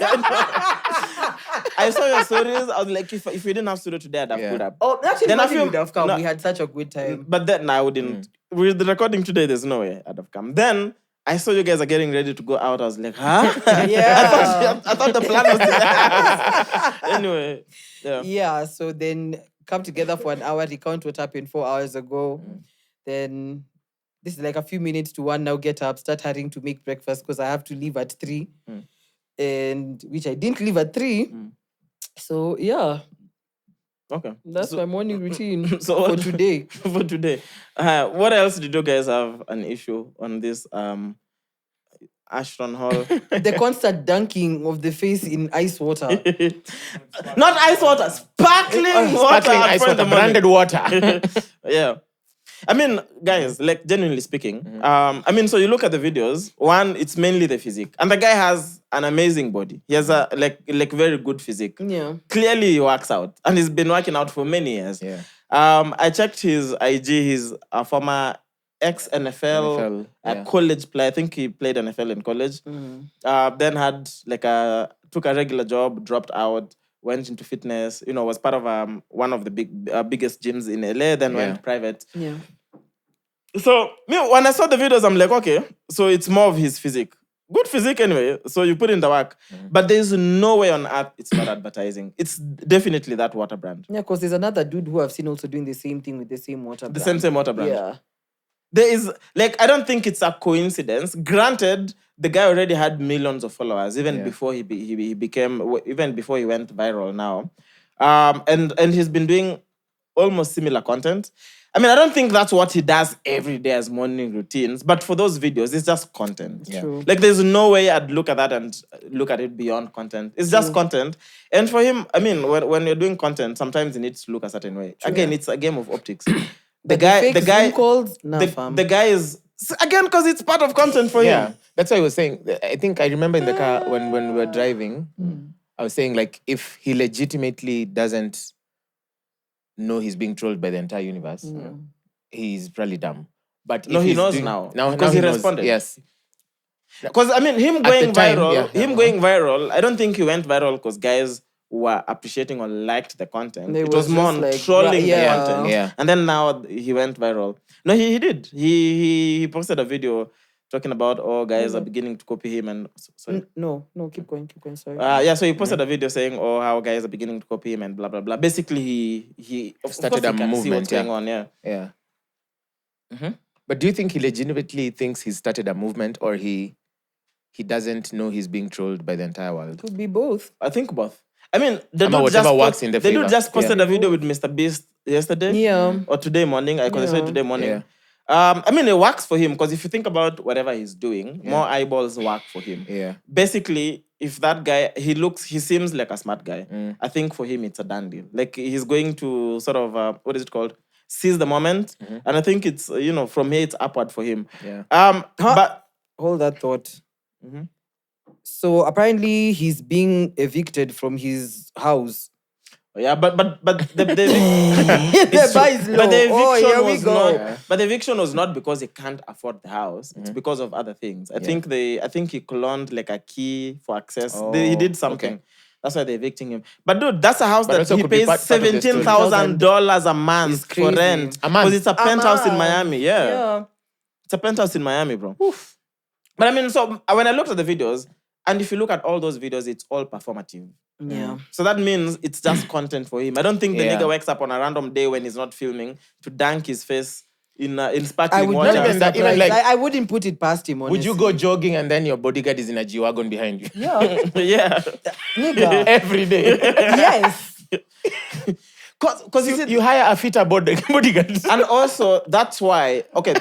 I saw your stories. I was like, if we didn't have studio today, I'd have put up. Oh, actually, Then I Monday feel- would have come. no. We had such a good time. But then I wouldn't. With the recording today, there's no way I'd have come. Then I saw you guys are getting ready to go out. I was like, huh? Yeah. I thought the plan was to Anyway, yeah. Yeah, so then come together for an hour, recount what happened 4 hours ago. Then this is like a few minutes to 1 now, get up, start hurrying to make breakfast because I have to leave at 3. And which I didn't leave at 3. So yeah, Okay. that's my morning routine so for what- today. For today. What else did you guys have an issue on this Ashton Hall? The constant dunking of the face in ice water. Not ice water, sparkling water. Sparkling at ice 4 in the water, morning. branded water. Yeah. I mean, guys, like genuinely speaking, I mean, so you look at the videos, one, it's mainly the physique. And the guy has an amazing body. He has a like very good physique. Yeah. Clearly he works out. And he's been working out for many years. Yeah. I checked his IG, he's a former ex-NFL NFL, yeah. college player. I think he played NFL in college. Then had took a regular job, dropped out, went into fitness, was part of one of the biggest gyms in LA, then went private. Yeah. So me, when I saw the videos, I'm like, okay, so it's more of his physique. Good physique anyway, so you put in the work. But there's no way on earth it's not advertising. It's definitely that water brand. Yeah, because there's another dude who I've seen also doing the same thing with the same water The brand. same water brand. Yeah. There is, I don't think it's a coincidence. Granted, the guy already had millions of followers, even before he became, even before he went viral now. And he's been doing almost similar content. I mean, I don't think that's what he does every day as morning routines, but for those videos, it's just content. Yeah. True. Like, there's no way I'd look at that and look at it beyond content. It's just content. And for him, I mean, when you're doing content, sometimes you need to look a certain way. Again, it's a game of optics. The guy, the guy is, again, because it's part of content for him. That's what I was saying. I think I remember in the car when we were driving, I was saying, like, if he legitimately doesn't know he's being trolled by the entire universe, he's probably dumb. But No, if he he's knows doing, now. Now Because he knows, responded. Yes. Because, I mean, him the going time, viral, I don't think he went viral because guys were appreciating or liked the content. It was more on trolling the content. Yeah. And then now he went viral. No, he did. He posted a video talking about guys are beginning to copy him and sorry. No, keep going, sorry. So he posted a video saying, how guys are beginning to copy him and blah blah blah. Basically, he started a movement. See what's going on, yeah. But do you think he legitimately thinks he's started a movement, or he doesn't know he's being trolled by the entire world? Could be both. I think both. I mean, they just posted a video with Mr. Beast yesterday, or today morning. I consider today morning. Yeah. I mean, it works for him because if you think about whatever he's doing, more eyeballs work for him. Yeah. Basically, if that guy, he seems like a smart guy. I think for him, it's a done deal. Like he's going to sort of, what is it called? Seize the moment. And I think it's, from here, it's upward for him. Yeah. But hold that thought. So apparently he's being evicted from his house. Yeah, but the eviction was not because he can't afford the house. It's because of other things. I think he cloned like a key for access. He did something. Okay. That's why they're evicting him. But dude, that's a house that he pays $17,000 a month for rent. Because it's a penthouse in Miami. Yeah. It's a penthouse in Miami, bro. Oof. But I mean, so when I looked at the videos, and if you look at all those videos, it's all performative. Yeah. So that means it's just content for him. I don't think the nigga wakes up on a random day when he's not filming to dunk his face in sparkling water. I wouldn't put it past him, honestly. Would you go jogging and then your bodyguard is in a G-Wagon behind you? Yeah. Yeah. Nigga. Every day. Yes. Because you hire a fitter bodyguard. And also, that's why... Okay,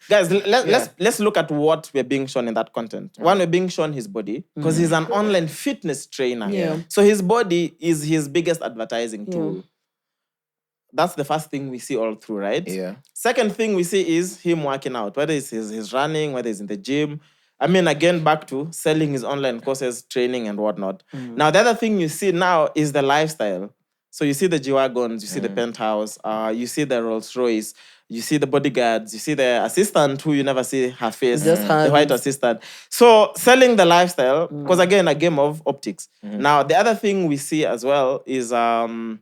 guys, let's look at what we're being shown in that content. One, we're being shown his body because he's an online fitness trainer. Yeah. So his body is his biggest advertising tool. That's the first thing we see all through, right? Yeah. Second thing we see is him working out, whether it's his running, whether it's in the gym. I mean, again, back to selling his online courses, training and whatnot. Now, the other thing you see now is the lifestyle. So you see the G-Wagons, you see the penthouse, you see the Rolls Royce, you see the bodyguards, you see the assistant who you never see her face, the white assistant. So selling the lifestyle, because again, a game of optics. Now, the other thing we see as well is, the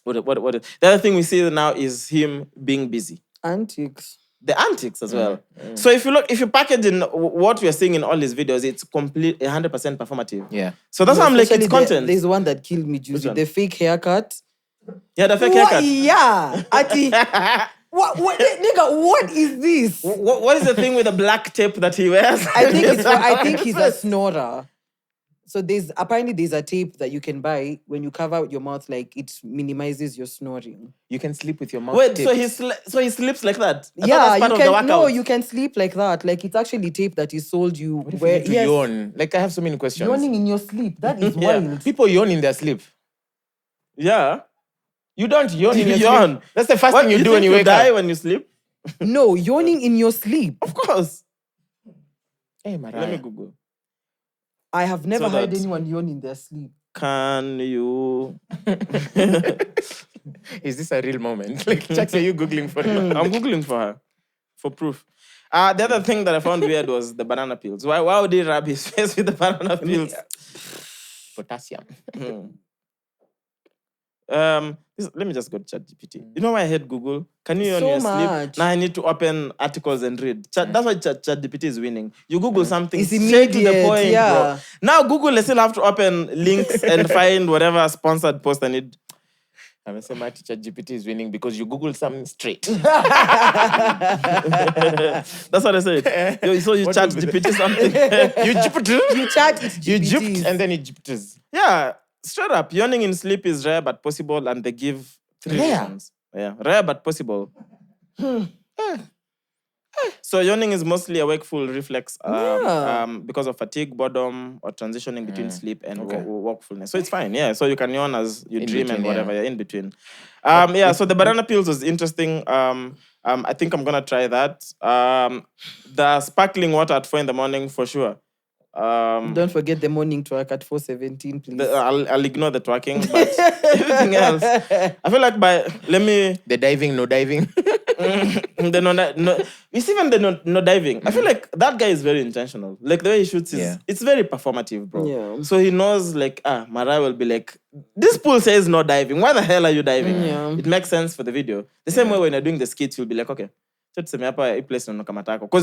other thing we see now is him being busy. Antics. The antics as well. So if you package in what we are seeing in all his videos, it's 100% performative. Yeah. So that's why I'm like, it's content. There's one that killed me, Juicy. The fake haircut. Yeah, the fake haircut. Yeah. What, nigga, what is this? What is the thing with the black tape that he wears? I think he's a snorer. So there's a tape that you can buy when you cover your mouth, like it minimizes your snoring. You can sleep with your mouth. Wait, taped. so he sleeps like that? You can sleep like that. Like it's actually tape that is sold you. What if you need to yawn? Like I have so many questions. Yawning in your sleep, that is wild. People yawn in their sleep. Yeah. You don't yawn in your sleep. That's the first thing you do when you wake up. Die when you sleep? No, yawning in your sleep. Of course. Hey, Mariah. Let me Google. I have never heard anyone yawn in their sleep. Can you... Is this a real moment? Like, Chaxy, are you Googling for her? I'm Googling for her. For proof. The other thing that I found weird was the banana peels. Why would he rub his face with the banana peels? Potassium. Let me just go to ChatGPT. You know why I hate Google? Can you on So your sleep? much. Now I need to open articles and read. That's why ChatGPT is winning. You Google something It's straight to the immediate, point, yeah. bro. Now Google, I still have to open links and find whatever sponsored post I need. I'm saying my ChatGPT is winning because you Google something straight. That's what I said. So you chat GPT something. You chat it. You juped and then it jupters. Yeah, straight up. Yawning in sleep is rare but possible, and they give 3 Rare? reasons. Yeah, rare but possible. So yawning is mostly a wakeful reflex because of fatigue, boredom, or transitioning between sleep and wakefulness. So it's fine, yeah. So you can yawn as you dream and whatever, you're in between. So the banana peels was interesting. I think I'm going to try that. The sparkling water at 4 a.m, for sure. Don't forget the morning twerk at 4:17, please. I'll ignore the twerking, but everything else. I feel like The diving, no diving. It's even the no diving. I feel like that guy is very intentional. Like the way he shoots it's very performative, bro. Yeah. So he knows like, Mariah will be like, this pool says no diving. Why the hell are you diving? Yeah. It makes sense for the video. The same way when you're doing the skits, you'll be like, okay, Because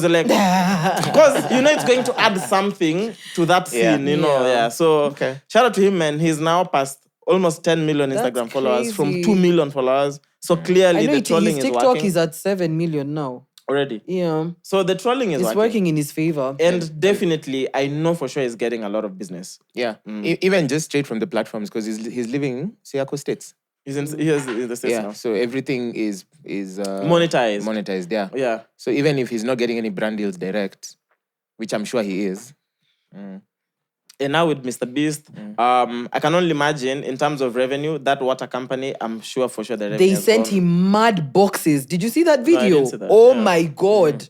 like, because you know it's going to add something to that scene, you know. Yeah. So shout out to him, man. He's now past almost 10 million Instagram followers from 2 million followers. So clearly the trolling his is TikTok working is at 7 million now. already. Yeah. So the trolling is It's working in his favor. And definitely, I know for sure he's getting a lot of business. Yeah. Even just straight from the platforms, because he's living in Siako States. He's in the States now. So everything is monetized. Monetized, yeah. Yeah. So even if he's not getting any brand deals direct, which I'm sure he is. And now with Mr. Beast, I can only imagine in terms of revenue, that water company, I'm sure for sure the revenue They sent him mad boxes. Did you see that video? No, I didn't see that. Oh my God.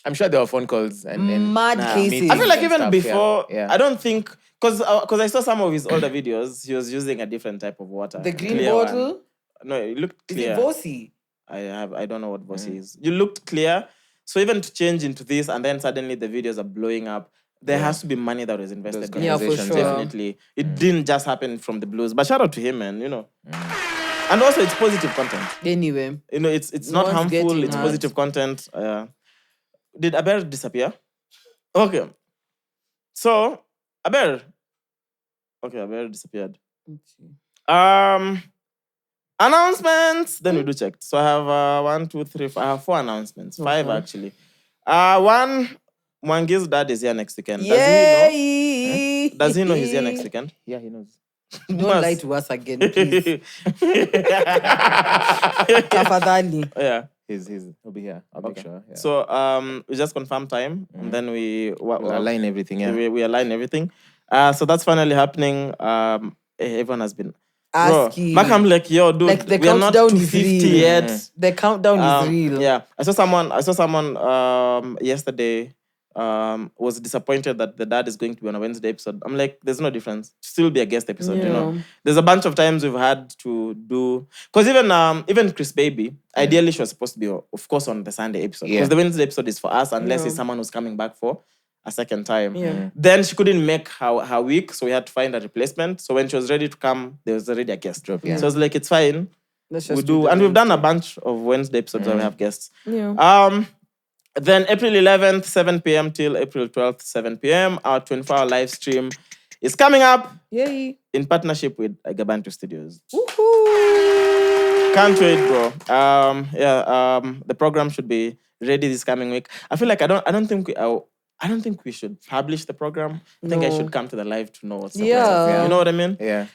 I'm sure there were phone calls and mad cases. I feel like even stuff, before, yeah. I don't think, because I saw some of his older videos, he was using a different type of water. The green clear bottle? one. No, it looked clear. Is it Bossy? I don't know what Bossy is. You looked clear. So even to change into this and then suddenly the videos are blowing up, there has to be money that was invested. Yeah, for sure. Definitely. It didn't just happen from the blues. But shout out to him, man, you know. And also it's positive content. Anyway. You know, it's not harmful, it's positive content. Did Aber disappear? Okay. So, Aber. Okay, Aber disappeared. Announcements. Then we do check. So I have 1, 2, 3, 4. I have 4 announcements. 5 actually. One, Mwangi's dad is here next weekend. Does he know he's here next weekend? Yeah, he knows. Don't lie to us again, please. Yeah. He'll be here. I'll make sure. Yeah. So we just confirm time and then we'll align everything. Yeah. We align everything. So that's finally happening. Everyone has been asking. Back I'm like, yo, dude, like the we are not countdown to is 50 real. yet. The countdown is real. Yeah. I saw someone yesterday was disappointed that the dad is going to be on a Wednesday episode. I'm like, there's no difference. Still be a guest episode, you know. There's a bunch of times we've had to do, because even Chris Baby, ideally she was supposed to be, of course, on the Sunday episode. Because the Wednesday episode is for us, unless it's someone who's coming back for a second time. Then she couldn't make her week, so we had to find a replacement. So when she was ready to come, there was already a guest drop. So I was like, it's fine. We do, and we've done a bunch of Wednesday episodes where we have guests. Then April 11th, 7 p.m. till April 12th, 7 p.m. Our 24-hour live stream is coming up. Yay! In partnership with Gabantu Studios. Woohoo! Can't wait, bro. The program should be ready this coming week. I feel like I don't think we should publish the program. I think I should come to the live to know what's up. You know what I mean? Yeah.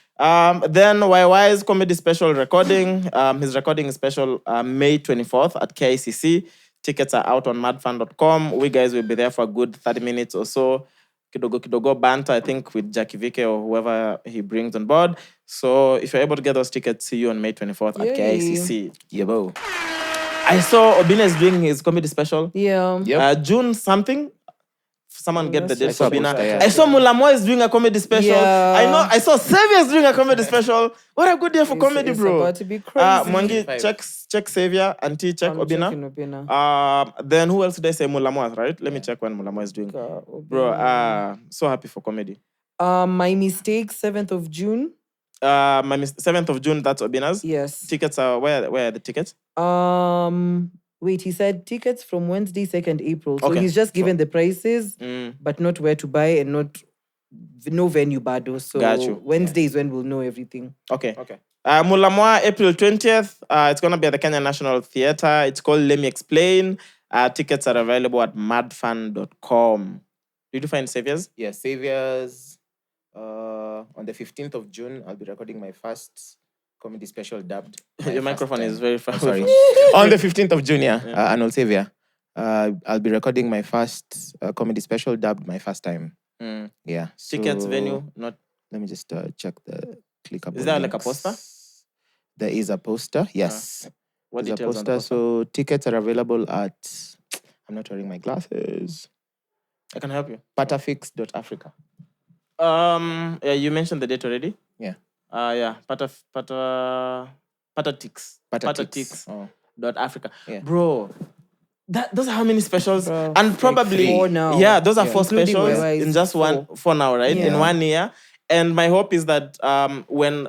Then YY's comedy special recording. His recording is special May 24th at KICC. Tickets are out on madfan.com. We guys will be there for a good 30 minutes or so. Kidogo banter, I think, with Jackie Vike or whoever he brings on board. So if you're able to get those tickets, see you on May 24th at KICC. Yebo. I saw Obina is doing his comedy special. Yeah. Yep. June something. Someone get the date for Obina. Yeah. I saw Mulamwa is doing a comedy special. Yeah. I saw Xavier is doing a comedy special. What a good day for comedy, it's bro. about to be crazy. Mwangi, check Xavier, Auntie, check Obina. Then who else did I say? Mulamwa, right? Let me check when Mulamwa is doing. Bro, so happy for comedy. My mistake, 7th of June. 7th of June, that's Obina's. Yes. Tickets are, where are the tickets? Wait, he said tickets from Wednesday, 2nd April. So Okay. he's just given the prices, but not where to buy and no venue bado. So Got you. Wednesday is when we'll know everything. Okay. Mulamwa, April 20th. It's going to be at the Kenya National Theatre. It's called Let Me Explain. Tickets are available at madfan.com. Did you find Saviors? Yeah, Saviors. On the 15th of June, I'll be recording my first comedy special dubbed. Your microphone is very far. Sorry. On the 15th of June, Arnold Savior. I'll be recording my first comedy special dubbed my first time. Yeah. Tickets, so- venue, not. Let me just check the clickable. Is there like a links. poster? There is a poster, yes. What There's a details on the poster. poster? So tickets are available at, I'm not wearing my glasses, I can help you. patafix.africa. Yeah, you mentioned the date already. Yeah. Patatix. Oh. .africa. Yeah. Bro, those are how many specials? And like probably 4 now. Yeah, those are Yeah. 4 Including specials Wewa is in just 4 now, right? Yeah. In 1 year. And my hope is that when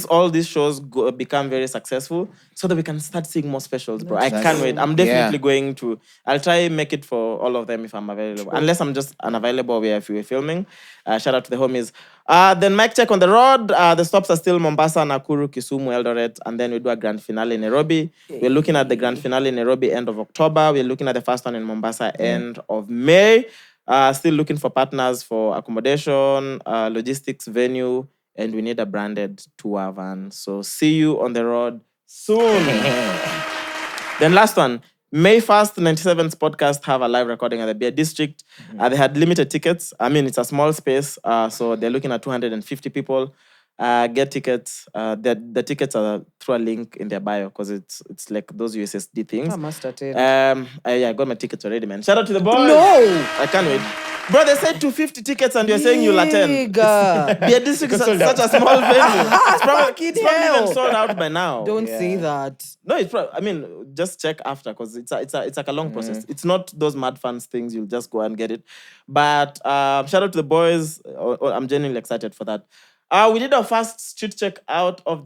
all these shows become very successful, so that we can start seeing more specials, bro. I can't wait. I'm definitely going to. I'll try and make it for all of them if I'm available. Unless I'm just unavailable if we're filming. Shout out to the homies. Then mic check on the road. The stops are still Mombasa, Nakuru, Kisumu, Eldoret, and then we do a grand finale in Nairobi. We're looking at the grand finale in Nairobi end of October. We're looking at the first one in Mombasa end of May. Still looking for partners for accommodation, logistics, venue, and we need a branded tour van. So see you on the road soon. Then last one, May 1st, 97's podcast have a live recording at the Beer District. They had limited tickets. I mean, it's a small space, so they're looking at 250 people. Get tickets. The tickets are through a link in their bio because it's like those USSD things. I must attend. I got my tickets already, man. Shout out to the boys. No! I can't wait. Bro, they said 250 tickets and you're saying you'll attend. Beer District is such a small venue. It's probably even sold out by now. Don't say that. No, it's probably, I mean, just check after because it's like a long process. It's not those mad fans things. You'll just go and get it. But shout out to the boys. I'm genuinely excited for that. We did our first street check out of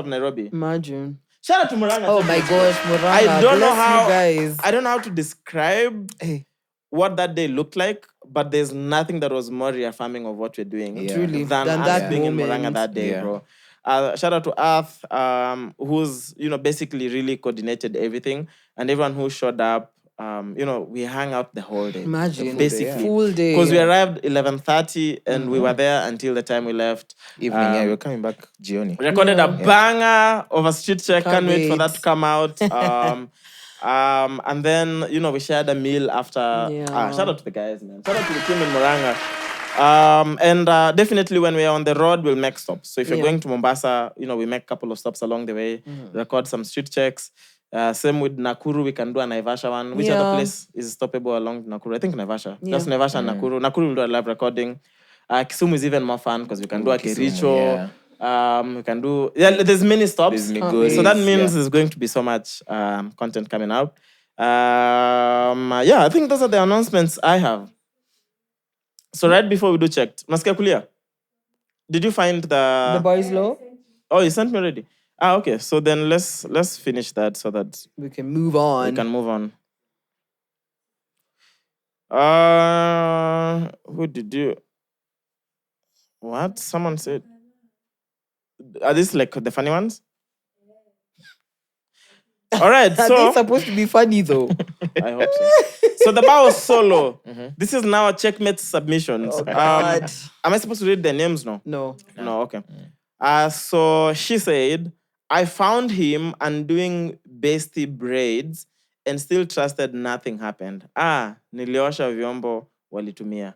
Nairobi. Imagine. Shout out to Muranga. Oh my gosh, Muranga. I don't know how you guys. I don't know how to describe what that day looked like, but there's nothing that was more reaffirming of what we're doing Truly, than us that being moment. in Muranga that day, bro. Shout out to Earth, who's basically really coordinated everything, and everyone who showed up. We hung out the whole day. Imagine, basically full day. Because we arrived 11:30 and we were there until the time we left. Evening, we were coming back Gioni. Recorded a banger of a street check. Can't wait for that to come out. And then we shared a meal after. Shout out to the guys, man. Shout out to the team in Muranga. And definitely when we are on the road, we'll make stops. So if you're going to Mombasa, we make a couple of stops along the way, record some street checks. Same with Nakuru, we can do a Naivasha one. Which other place is stoppable along Nakuru? I think Naivasha. Just Naivasha and Nakuru. Nakuru will do a live recording. Kisumu is even more fun because we can do a Kericho. We can do... there's many stops. So that means there's going to be so much content coming out. I think those are the announcements I have. So right before we do checked, Maskia Kulia, did you find the boys' law? Oh, you sent me already. Okay. So then let's finish that so that we can move on. Who did you? What? Someone said. Are these like the funny ones? All right. Are so they supposed to be funny though? I hope so. So the bar was solo. This is now a Checkmate submissions. Oh, God. Am I supposed to read their names now? No. Okay. So she said, I found him undoing bestie braids and still trusted nothing happened. Niliosha vyombo walitumia.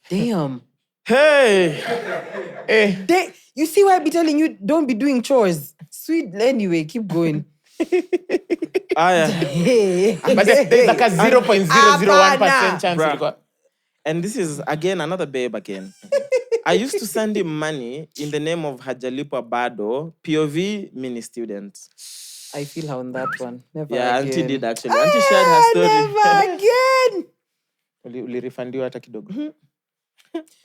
Damn. Hey. You see why I be telling you don't be doing chores. Sweet. Anyway, keep going. Yeah. But there's like a 0.001% chance. Bruh. And this is, again, another babe again. I used to send him money in the name of Hajalipa Bado, POV mini student. I feel her on that one. Never Yeah, again. Auntie did actually. Auntie shared her story. Never again. Ulirefundiwa hata kidogo.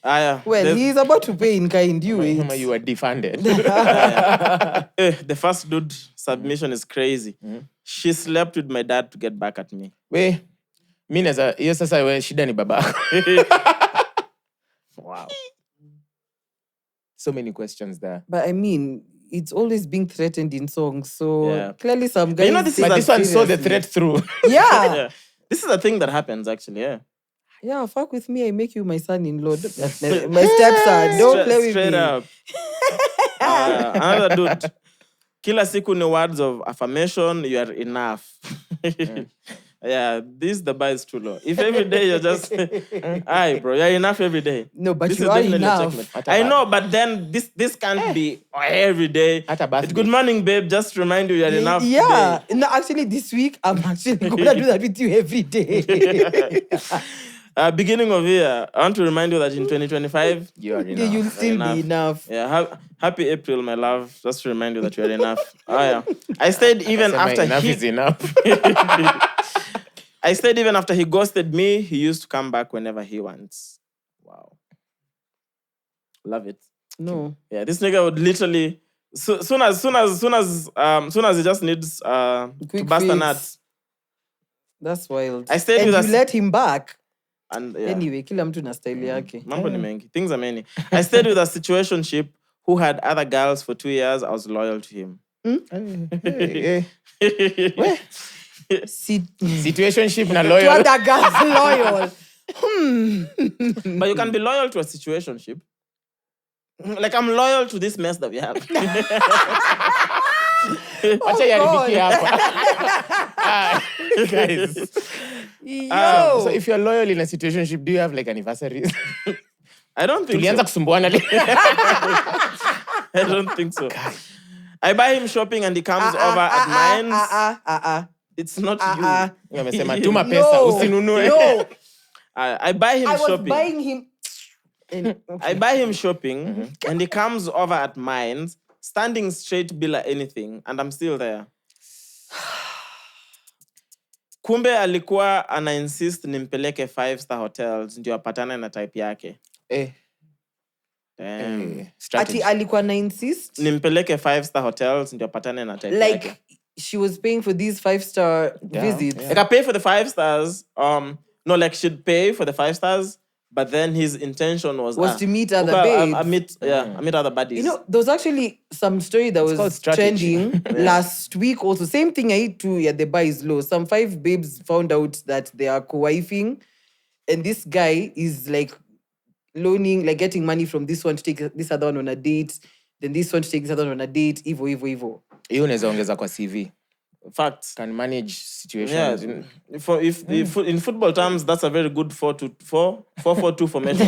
Well, he's about to pay in kind. You wait. You were defunded. The first dude submission is crazy. She slept with my dad to get back at me. We, mimi hiyo sasa wewe shida ni baba. Wow. So many questions there. But I mean, it's always being threatened in songs. So clearly some guys... this one saw the threat through. Yeah. This is a thing that happens actually, Yeah, fuck with me, I make you my son-in-law. My stepson. Don't play with me. Straight up. Another dude. Kila siku ni words of affirmation, you are enough. The bar is too low. If every day you're just, aye, bro, you're enough every day. No, but this you are enough. I know, but then this can't be every day. It's good morning, babe. Just to remind you, you're enough. Yeah. Today. No, actually, this week, I'm actually going to do that with you every day. Beginning of year, I want to remind you that in 2025, you are enough. You'll still be enough. Yeah, happy April, my love. Just to remind you that you are enough. I stayed even after enough is enough. I stayed even after he ghosted me. He used to come back whenever he wants. Wow. Love it. No. Yeah, this nigga would literally soon as he just needs to Quick bust a fix. nut. That's wild. I stayed and with you us- let him back. And yeah. Anyway, kila mtu na style yake. Mambo ni mengi. Things are many. I stayed with a situationship who had other girls for 2 years. I was loyal to him. Situationship na To loyal. other girls loyal. But you can be loyal to a situationship. Like, I'm loyal to this mess that we have. Wacha yaribikie hapa. Guys. Yo. So if you're loyal in a situationship, do you have like anniversaries? I don't think Tulianza so. kusumbuana. I don't think so. I buy him shopping and he comes over at mine. It's not you. Amesema tuma pesa usinunue. No. I buy him I was shopping. buying him. I buy him shopping and he comes over at mine, standing straight bila anything, and I'm still there. Kumbe alikuwa ana insist nimpeleke 5-star hotels ndio apatane na type yake. Damn. Ati alikuwa na insist. Nimpeleke 5-star hotels ndio apatane na type Like yake. she was paying for these 5-star visits. Like I pay for the 5 stars. No, like she'd pay for the 5 stars, but then his intention was to meet other okay, babes. I meet other buddies. You know, there was actually some story that called was strategy. trending last week also. Same thing I hit too, the bar is low. Some 5 babes found out that they are co-wifing, and this guy is like loaning, like getting money from this one to take this other one on a date, then this one to take this other one on a date. Evo. Hiyo unaweza ongeza kwa CV. Facts. Can manage situations. Yeah. If in football terms, that's a very good 4-4-2 formation.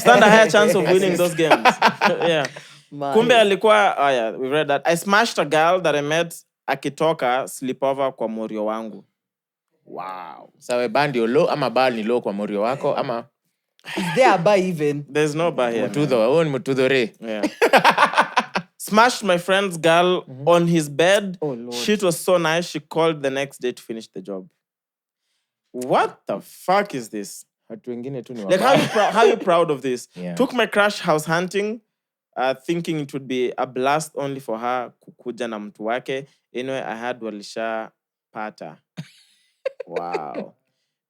Stand a higher chance of winning those games. Yeah. Kumbe alikuwa, we've read that. I smashed a girl that I met akitoka sleepover kwa morio wangu. Wow. Sawe bandi low ama bal ni low kwa morio wako ama Is there a bar even? There's no bar here. Mutudo re. Yeah. Smashed my friend's girl on his bed. Oh, Lord. Shit was so nice, she called the next day to finish the job. What the fuck is this? Watu wengine tu ni Like, wabaya. how you proud of this? Yeah. Took my crush house hunting, thinking it would be a blast only for her kukuja na mtu wake. Anyway, I had walisha pata. Wow.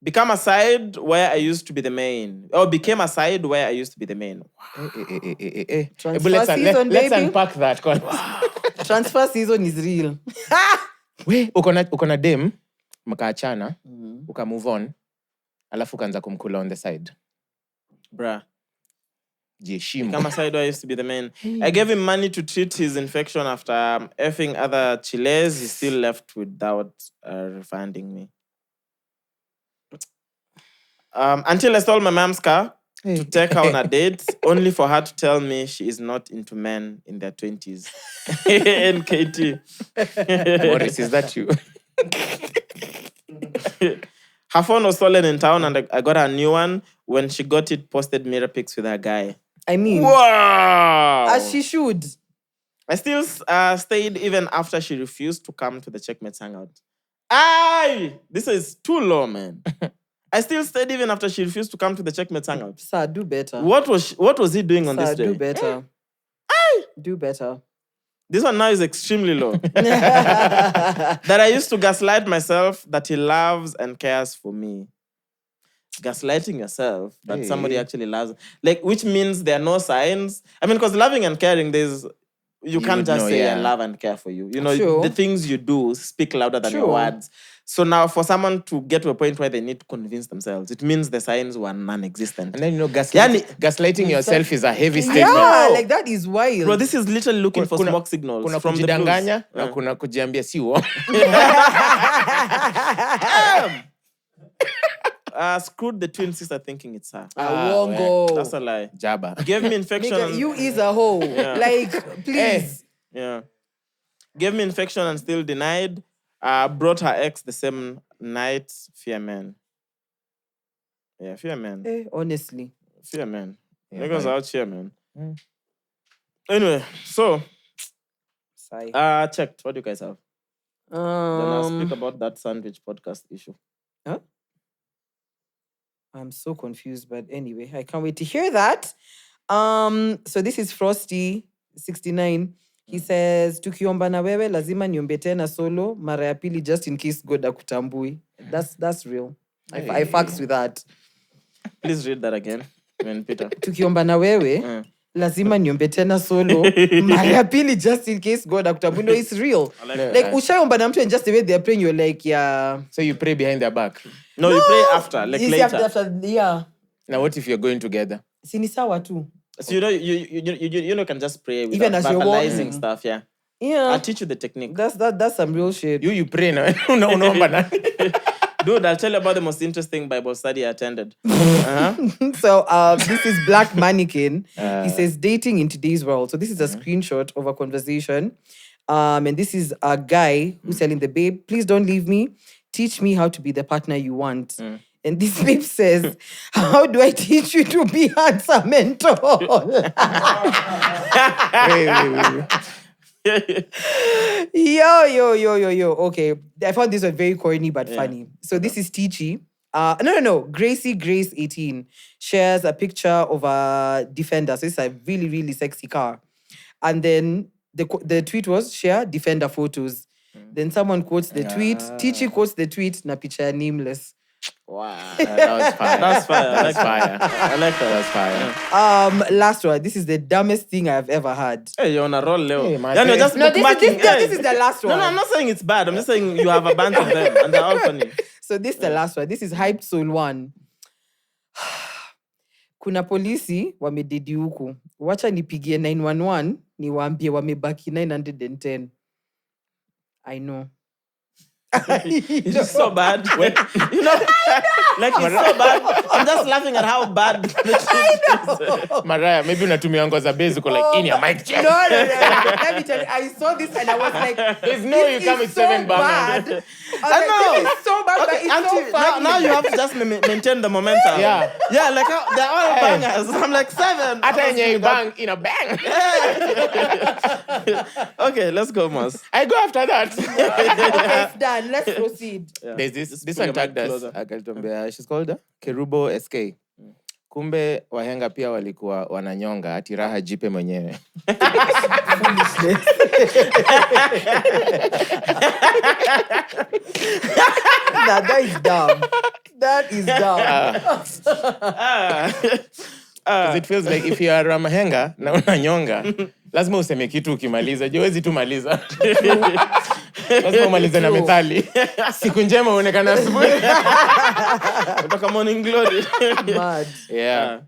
Became a side where I used to be the main. Transfer Let's season, baby. unpack that. Transfer season is real. We, uko na dem, mkaachana, uka move on, alafu ukaanza kumkula on the side. Bruh. Jiheshimu. Become a side where I used to be the main. I gave him money to treat his infection after effing other chiles. He still left without refunding me. Until I stole my mom's car to take her on a date, only for her to tell me she is not into men in their 20s. NKT. Morris, is that you? Her phone was stolen in town and I got her a new one. When she got it, posted mirror pics with her guy. I mean, Wow! as she should. I still stayed even after she refused to come to the Checkmate hangout. Aye! This is too low, man. I still stayed even after she refused to come to the Checkmate hangout. Sir, do better. What was he doing on Sir, this day? do better. Do better. This one now is extremely low. That I used to gaslight myself that he loves and cares for me. Gaslighting yourself that somebody actually loves. Like, which means there are no signs. I mean, because loving and caring, you can't just say I love and care for you. You know, Sure. the things you do speak louder than your words. So now for someone to get to a point where they need to convince themselves, it means the signs were non-existent. And then, gaslighting yourself is a heavy statement. Yeah, like that is wild. Bro, this is literally looking for smoke signals Kuna from the blues. kujidanganya na kuna kujiambia si uongo. Screwed the twin sister thinking it's her. Wongo. That's a lie. Jaba. Gave me infection. Nigga, you is a hoe. Like, please. Yeah. Gave me infection and still denied. Brought her ex the same night. Fear man. Yeah, fear man. Honestly. Fear man. Yeah, Niggas man. out here, man. Anyway, so checked. What do you guys have? Then I'll speak about that sandwich podcast issue. Huh? I'm so confused, but anyway, I can't wait to hear that. So this is Frosty 69. He says, tukiomba na wewe lazima niombe tena solo mara ya pili just in case God akutambui. That's real. I fucks with that. Please read that again. Peter. Tukiomba na wewe lazima niombe tena solo mara ya pili just in case God akutambui. No, it's real. Like ushaomba na mtu and just the way they're praying, you're like, yeah. So you pray behind their back? No, you pray after, like later. After, yeah. Now what if you're going together? Sini sawa tu. So you can just pray without even as you're verbalizing stuff, yeah. Yeah. I'll teach you the technique. That's some real shit. You pray now. Dude, I'll tell you about the most interesting Bible study I attended. So this is Black Mannequin. He says, dating in today's world. So this is a screenshot of a conversation. And this is a guy who's telling the babe, please don't leave me. Teach me how to be the partner you want. And this babe says, how do I teach you to be handsome and tall? Wait. Yo. Okay. I found this one very corny but funny. So this is Tichi. No. Gracie Grace 18 shares a picture of a Defender. So it's a really, really sexy car. And then the tweet was, share Defender photos. Then someone quotes the tweet. Tichi quotes the tweet, na picha nameless. Wow. That was fire. That's fire. That's fire. I like that. That's fire. Last one. This is the dumbest thing I've ever had. Hey, you're on a roll, Leo. Hey, man. Yeah, no, just No, this is the last one. No, I'm not saying it's bad. I'm just saying you have a bunch of them and they're all funny. So this is the last one. This is Hyped Soul 1. Kuna polisi wamededi huku. Wacha nipigie 911 niwaambie wamebaki 910. I know. It's just so bad. Like it's so bad. I'm just laughing at how bad the shit is. Mariah, maybe unatumia ngo za basic like in your mic check. No. Let me tell you, I saw this and I was like, there's no you come with 7 bangers. I know. This is so bad, but it's so funny. Now you have to just maintain the momentum. Yeah. Yeah, like they're all bangers. I'm like 7. Hata yenye bang in a bang. Okay, let's go, Mas. I go after that. Okay, it's done. Let's proceed. Yeah. There's this one tagged us. Akatuambia she's called Kerubo SK. Kumbe wahenga pia walikuwa wananyonga ati raha jipe mwenyewe. Nah, that is dumb. That is dumb. Because it feels like if you are a mahenga na unanyonga, lazima useme kitu ukimaliza. Huwezi tu maliza. Lazima umalize na methali. Siku njema uonekana asubuhi. Kutoka Morning Glory. Mad. Yeah.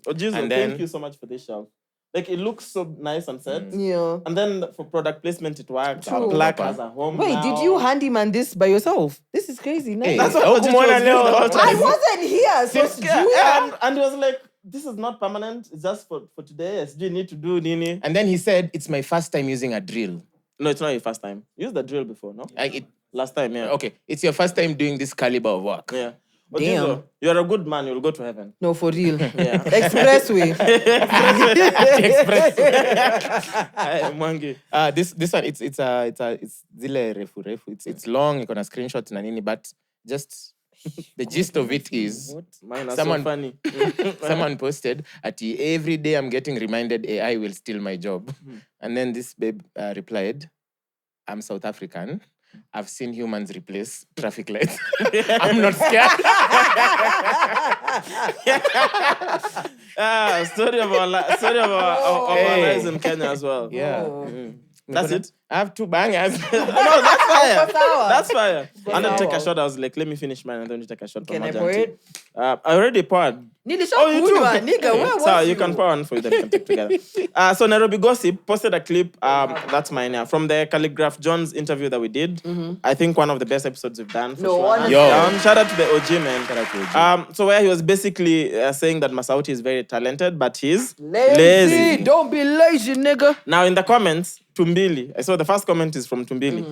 Oh, Jesus, And then- thank you so much for this show. Like, it looks so nice and set. Yeah. And then for product placement, it works. True. Our plaque has a home Wait, now. did you handyman this by yourself? This is crazy. Nice. Hey, That's what Oguna Oguna was doing the whole leo. time. I wasn't here. So it's And he was like, this is not permanent. It's just for today. Yes, you need to do nini. And then he said, it's my first time using a drill. No, it's not your first time. You used the drill before, no? Last time, yeah. Okay, it's your first time doing this caliber of work. Yeah. But Damn. Jizo, you're a good man. You'll go to heaven. No, for real. Yeah. Expressway. Mwangi. This one it's zile refu. It's long. You can screenshot na nini, but just the gist of it is Mine are someone so funny. someone posted at every day I'm getting reminded AI will steal my job, and then this babe replied, I'm South African. I've seen humans replace traffic lights. I'm not scared. Story of our lives in Kenya as well. Yeah. That's it. I have 2 bangers. No, that's fire. Sour. That's fire. And then Sour. take a shot. I was like, let me finish mine and then you take a shot. Can from I my pour janty. it? I already poured. Nilisha You too. kunywa, nigga. Where So was you can pour one for you, then you can take together. So Nairobi Gossip posted a clip. That's mine, yeah, from the Calligraph John's interview that we did. I think one of the best episodes we've done. For No, sure. honestly. Yo. Shout out to the OG, man. So where he was basically saying that Masauti is very talented, but he's lazy. Don't be lazy, nigga. Now in the comments, Tumbili. I saw the first comment is from Tumbili.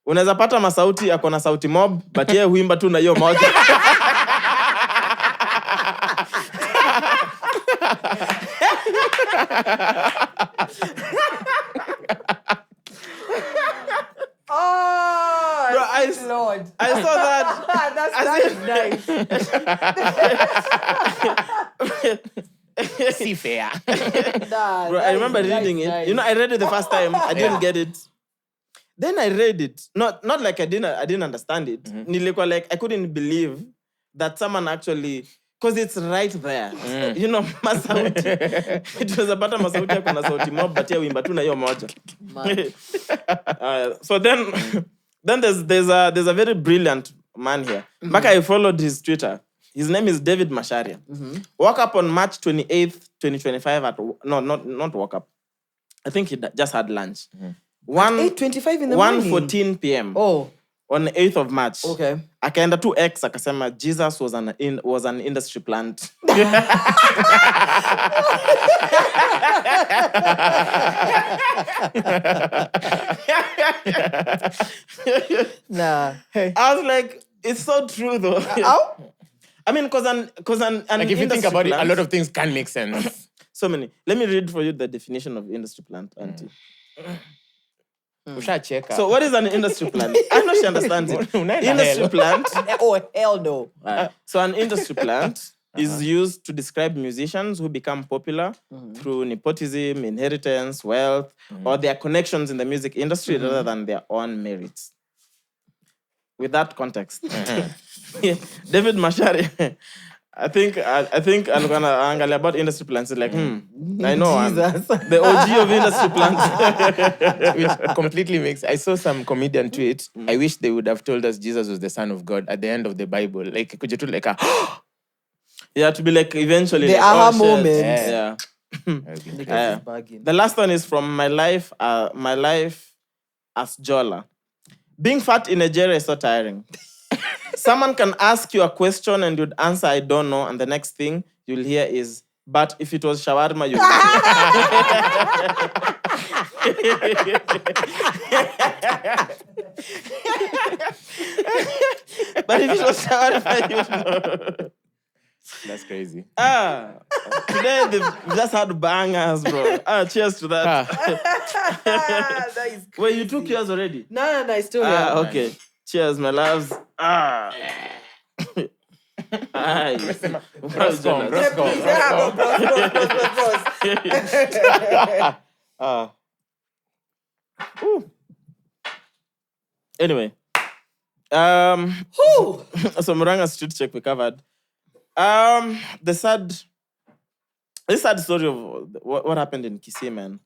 Unaweza pata Masauti ako na sauti mob, but yeye huimba tu na hiyo moja. Oh, Bro, Lord. I saw that. That's I Nice. See fair. Nah, Bro, I remember reading it. nice. You know, I read it the first time. I didn't get it. Then I read it. Not like I didn't understand it. Nilikuwa like I couldn't believe that someone actually, because it's right there. You know, masauti. It was about masauti kuna sauti mob but ya wimba tu na hiyo moja. So then there's a very brilliant man here. Back I followed his Twitter. His name is David Masharia. Woke up on March 28th, 2025 at not woke up. I think he just had lunch. 8:25 in the morning. 1:14 p.m. Oh. On the 8th of March. Okay. Akaenda to X akasema Jesus was an industry plant. Nah. I was like, it's so true though. How? I mean, because an Like if you think about it, a lot of things can make sense. so many. Let me read for you the definition of industry plant, Auntie. So what is an industry plant? I know she understands it. Industry plant. Oh, hell no. So an industry plant is used to describe musicians who become popular through nepotism, inheritance, wealth, or their connections in the music industry rather than their own merits. With that context, David Mashari, I think I'm gonna angle about industry plants. Like, I know I'm the OG of industry plants. Which completely makes. I saw some comedian tweet. I wish they would have told us Jesus was the Son of God at the end of the Bible. Like, could you do like a? Yeah, to be like eventually The like, aha shit. moment. Yeah. The last one is from my life as Jola. Being fat in Nigeria is so tiring. Someone can ask you a question and you'd answer, I don't know, and the next thing you'll hear is, but if it was shawarma, you'd know. But if it was shawarma, you'd know. That's crazy. Today they've just had bangers, bro. Cheers to that. That is Wait, you took yours already? No, it's still here. Okay. Nice. Cheers, my loves. Let's go. Anyway. So Muranga Street Check we covered. This sad story of what happened in Kisii, man.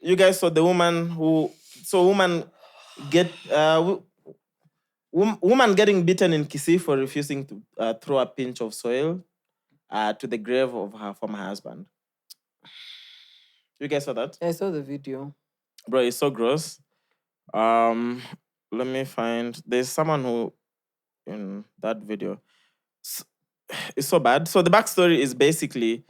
You guys saw the woman woman getting beaten in Kisii for refusing to throw a pinch of soil to the grave of her former husband. You guys saw that? I saw the video. Bro, it's so gross. Let me find. There's someone who in that video. It's so bad. So the backstory is basically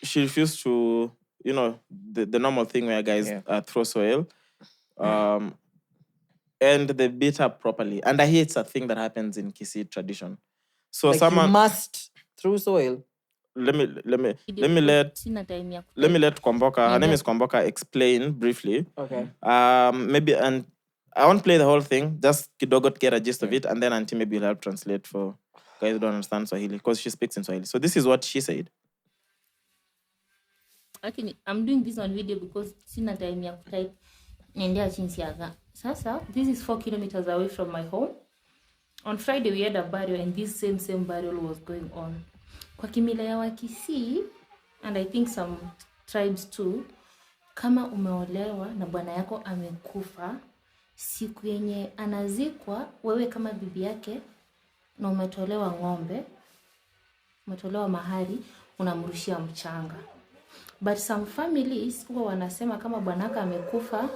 she refused to, the normal thing where guys throw soil. And they beat her properly. And I hear it's a thing that happens in Kisii tradition. So like someone you must throw soil. Let me let Kwamboka, her name is Kwamboka, explain briefly. Okay. Maybe, and I won't play the whole thing, just kidogo to get a gist of it, and then Auntie maybe will help translate for guys who don't understand Swahili, because she speaks in Swahili. So this is what she said. Okay, I'm doing this on video because sina time ya kutype nendea chinsi yaga. Sasa, this is 4 kilometers away from my home. On Friday we had a burial and this same burial was going on. Kwa kimila ya Wakisii, and I think some tribes too, kama umeolewa na bwana yako amekufa, siku yenye anazikwa, wewe kama bibi yake na umetolewa ng'ombe, umetolewa mahari, unamrushia mchanga. But some families huwa wanasema kama bwanaka amekufa,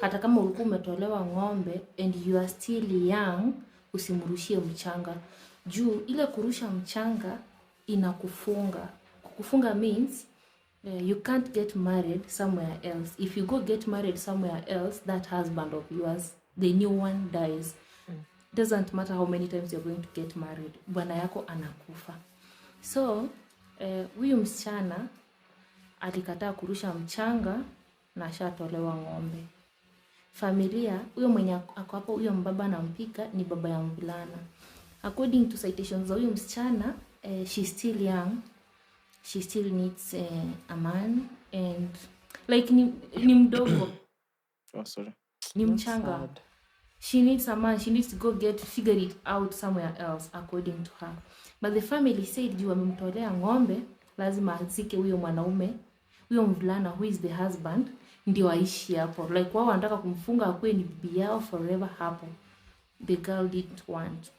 hata kama ulikuwa umetolewa ng'ombe and you are still young, usimrushie mchanga. Juu ile kurusha mchanga inakufunga. Kufunga means you can't get married somewhere else. If you go get married somewhere else, that husband of yours, the new one dies. Doesn't matter how many times you're going to get married. Bwana yako anakufa. So, huyu msichana alikataa kurusha mchanga na ashatolewa ng'ombe. familia, huyo mwenye ako hapo, huyo mbaba anampika ni baba ya mvulana. According to citations za huyo msichana, she's still young. She still needs a man and like ni mdogo. Oh, sorry. Ni mchanga. She needs a man. She needs to go figure it out somewhere else according to her. But the family said juu amemtolea ng'ombe, lazima azike huyo mwanaume, huyo mvulana who is the husband, ndio aishi hapo. Like wao wanataka kumfunga akuwe ni bibi yao forever hapo. The girl didn't want.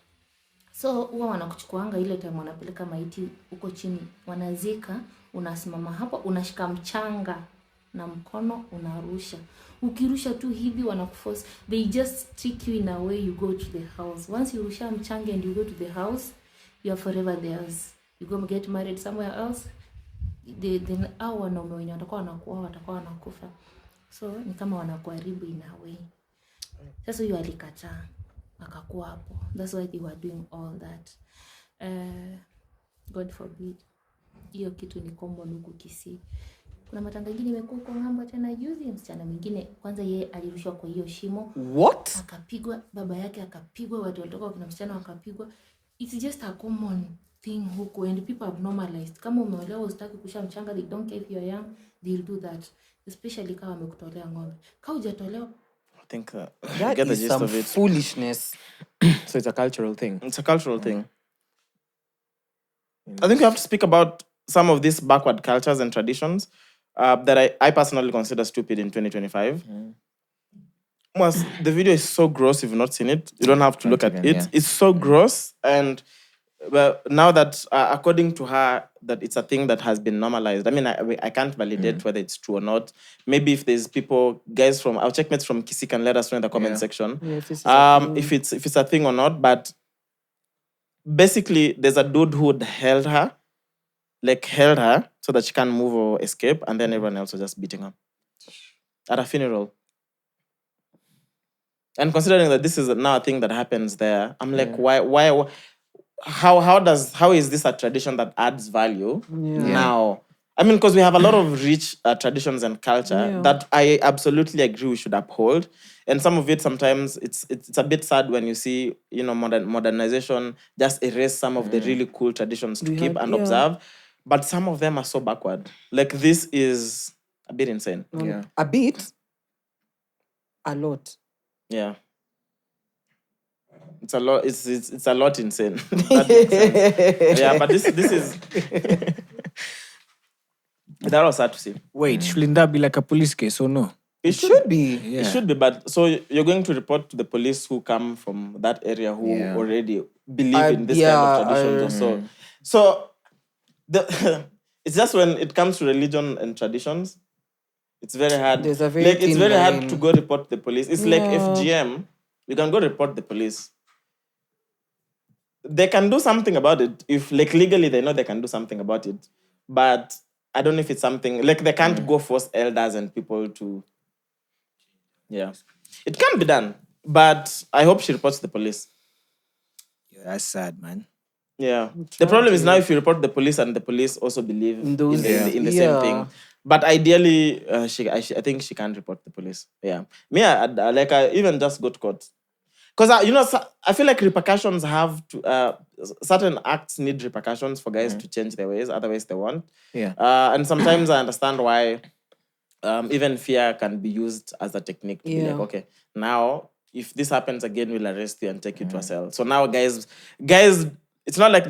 So huwa wanakuchukuanga ile time wanapeleka maiti huko chini, wanazika, unasimama hapo, unashika mchanga na mkono unarusha. Ukirusha tu hivi wanakuforce, they just trick you in a way you go to the house. Once you rusha mchanga and you go to the house, you are forever theirs. You go get married somewhere else. Then hao wanaume wenye watakuwa wanakufa. So ni kama wanakuharibu in a way. Sasa huyo alikataa. Akakuwa hapo. That's why they were doing all that. God forbid. Hiyo kitu ni common huku Kisii. Kuna matanga ingine imekuwa kwa ng'ambo tena juzi, msichana mwingine kwanza yeye alirushwa kwa hiyo shimo. What? Akapigwa, baba yake akapigwa, watu walitoka kuna msichana wakapigwa. It's just a common thing huku and people have normalized. Kama umeolewa usitaki kusha mchanga, they don't care if you're young, they'll do that. Especially kama wamekutolea ng'ombe. Kama hujatolea, I think that get the is gist some of it. foolishness. So it's a cultural thing. It's a cultural thing. I think we have to speak about some of these backward cultures and traditions that I personally consider stupid in 2025. The video is so gross. If you've not seen it, you don't have to look at it. Yeah. It's so gross. And now that, according to her, that it's a thing that has been normalized. I mean, I can't validate whether it's true or not. Maybe if there's guys from our checkmates from Kisii can let us know in the comment section. Yeah, if it's a thing or not. But basically, there's a dude who held her so that she can't move or escape, and then everyone else was just beating her at a funeral. And considering that this is now a thing that happens there, I'm like, why? How is this a tradition that adds value now? I mean, because we have a lot of rich traditions and culture that I absolutely agree we should uphold. And some of it, sometimes it's a bit sad when you see, modernization just erase some of the really cool traditions to keep and observe. But some of them are so backward. Like, this is a bit insane. A bit? A lot. Yeah. It's a lot. It's a lot insane. That makes sense. Yeah, but this is that was sad to see. Wait, shouldn't that be like a police case or no? It should be. Yeah. It should be. But so you're going to report to the police who come from that area who already believe in this kind of traditions or so. So it's just when it comes to religion and traditions, it's very hard. There's a very it's very hard to go report the police. It's like FGM. You can go report the police. They can do something about it if, like, legally they know they can do something about it. But I don't know if it's something like they can't go force elders and people to. Yeah, it can be done, but I hope she reports the police. Yeah, that's sad, man. Yeah, the problem is now if you report the police and the police also believe in the same thing. But ideally, I think she can't report the police. Yeah, me, I even just go to court. Because, I feel like repercussions have to... certain acts need repercussions for guys to change their ways, otherwise they won't. Yeah. And sometimes I understand why even fear can be used as a technique to be like, okay, now, if this happens again, we'll arrest you and take you to a cell. So now guys, it's not like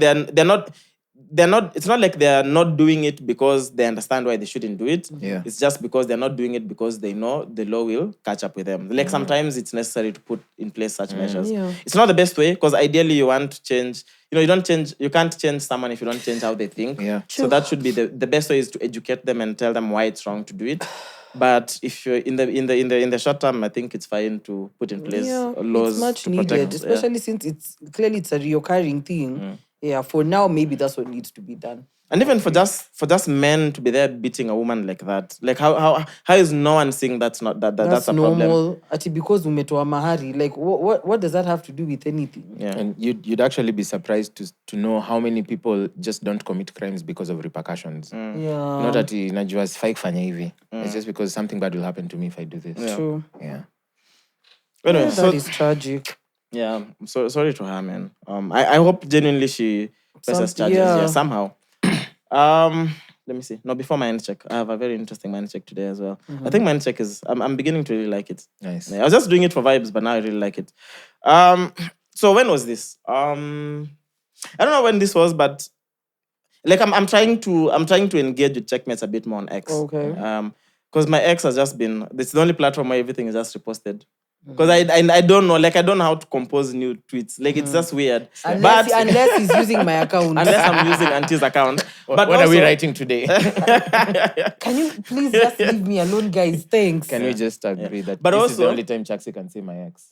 it's not like they're not doing it because they understand why they shouldn't do it. Yeah. It's just because they're not doing it because they know the law will catch up with them. Like sometimes it's necessary to put in place such measures. Yeah. It's not the best way because ideally you want to change. You can't change someone if you don't change how they think. Yeah. So that should be the best way is to educate them and tell them why it's wrong to do it. But if you're in the short term, I think it's fine to put in place laws. It's much to needed, protect, especially since it's a reoccurring thing. Yeah, for now, maybe that's what needs to be done. And even for just men to be there beating a woman like that, like how is no one saying that's a normal problem? Actually, because umetoa mahari, like what does that have to do with anything? Yeah, and you'd actually be surprised to know how many people just don't commit crimes because of repercussions. Yeah, not that najua sifai kufanya hivi. It's just because something bad will happen to me if I do this. True. Yeah. Anyway, That is tragic. Yeah, so sorry to her, man. I hope genuinely she faces charges somehow. Let me see. No, before my end check, I have a very interesting mind check today as well. I think mind check is I'm beginning to really like it. Nice. Yeah, I was just doing it for vibes, but now I really like it. So when was this? I don't know when this was, but like I'm trying to engage with Checkmates a bit more on X. Okay. Because my X has just been, it's the only platform where everything is just reposted. Because I don't know, like I don't know how to compose new tweets. Like it's just weird. Unless he's using my account. Unless I'm using Auntie's account. But what are we writing today? Can you please just leave me alone, guys? Thanks. Can we just agree that But this also, is the only time Chaxy can say my ex?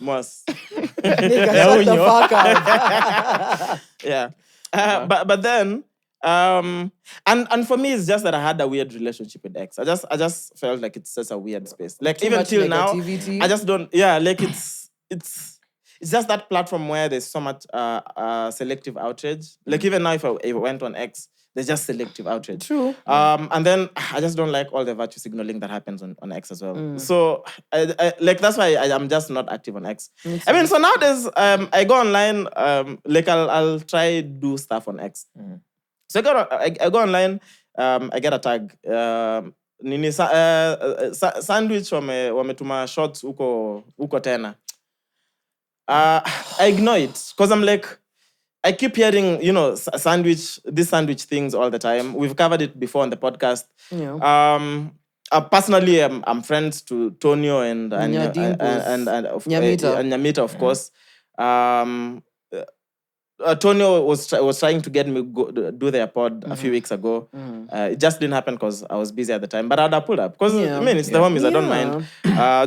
Mwass. Nigga, shut the fuck up. Yeah. But then and for me it's just that I had a weird relationship with X. I just felt like it's such a weird space. Like even till now, I just don't like it's just that platform where there's so much selective outrage. Like even now if I went on X, there's just selective outrage. True. And then I just don't like all the virtue signaling that happens on X as well. So I like that's why I'm just not active on X. I mean, so nowadays I go online, like I'll try do stuff on X. So I go online, I get a tag. Nini sandwich wametuma shots uko tena. I ignore it because I'm like, I keep hearing, these sandwich things all the time. We've covered it before on the podcast. Yeah. Personally, I'm friends to Tonio and Nyamita, of course. Tonio was trying to get me do their pod a few weeks ago. It just didn't happen because I was busy at the time. But I'd have pulled up because I mean it's the homies. I don't mind.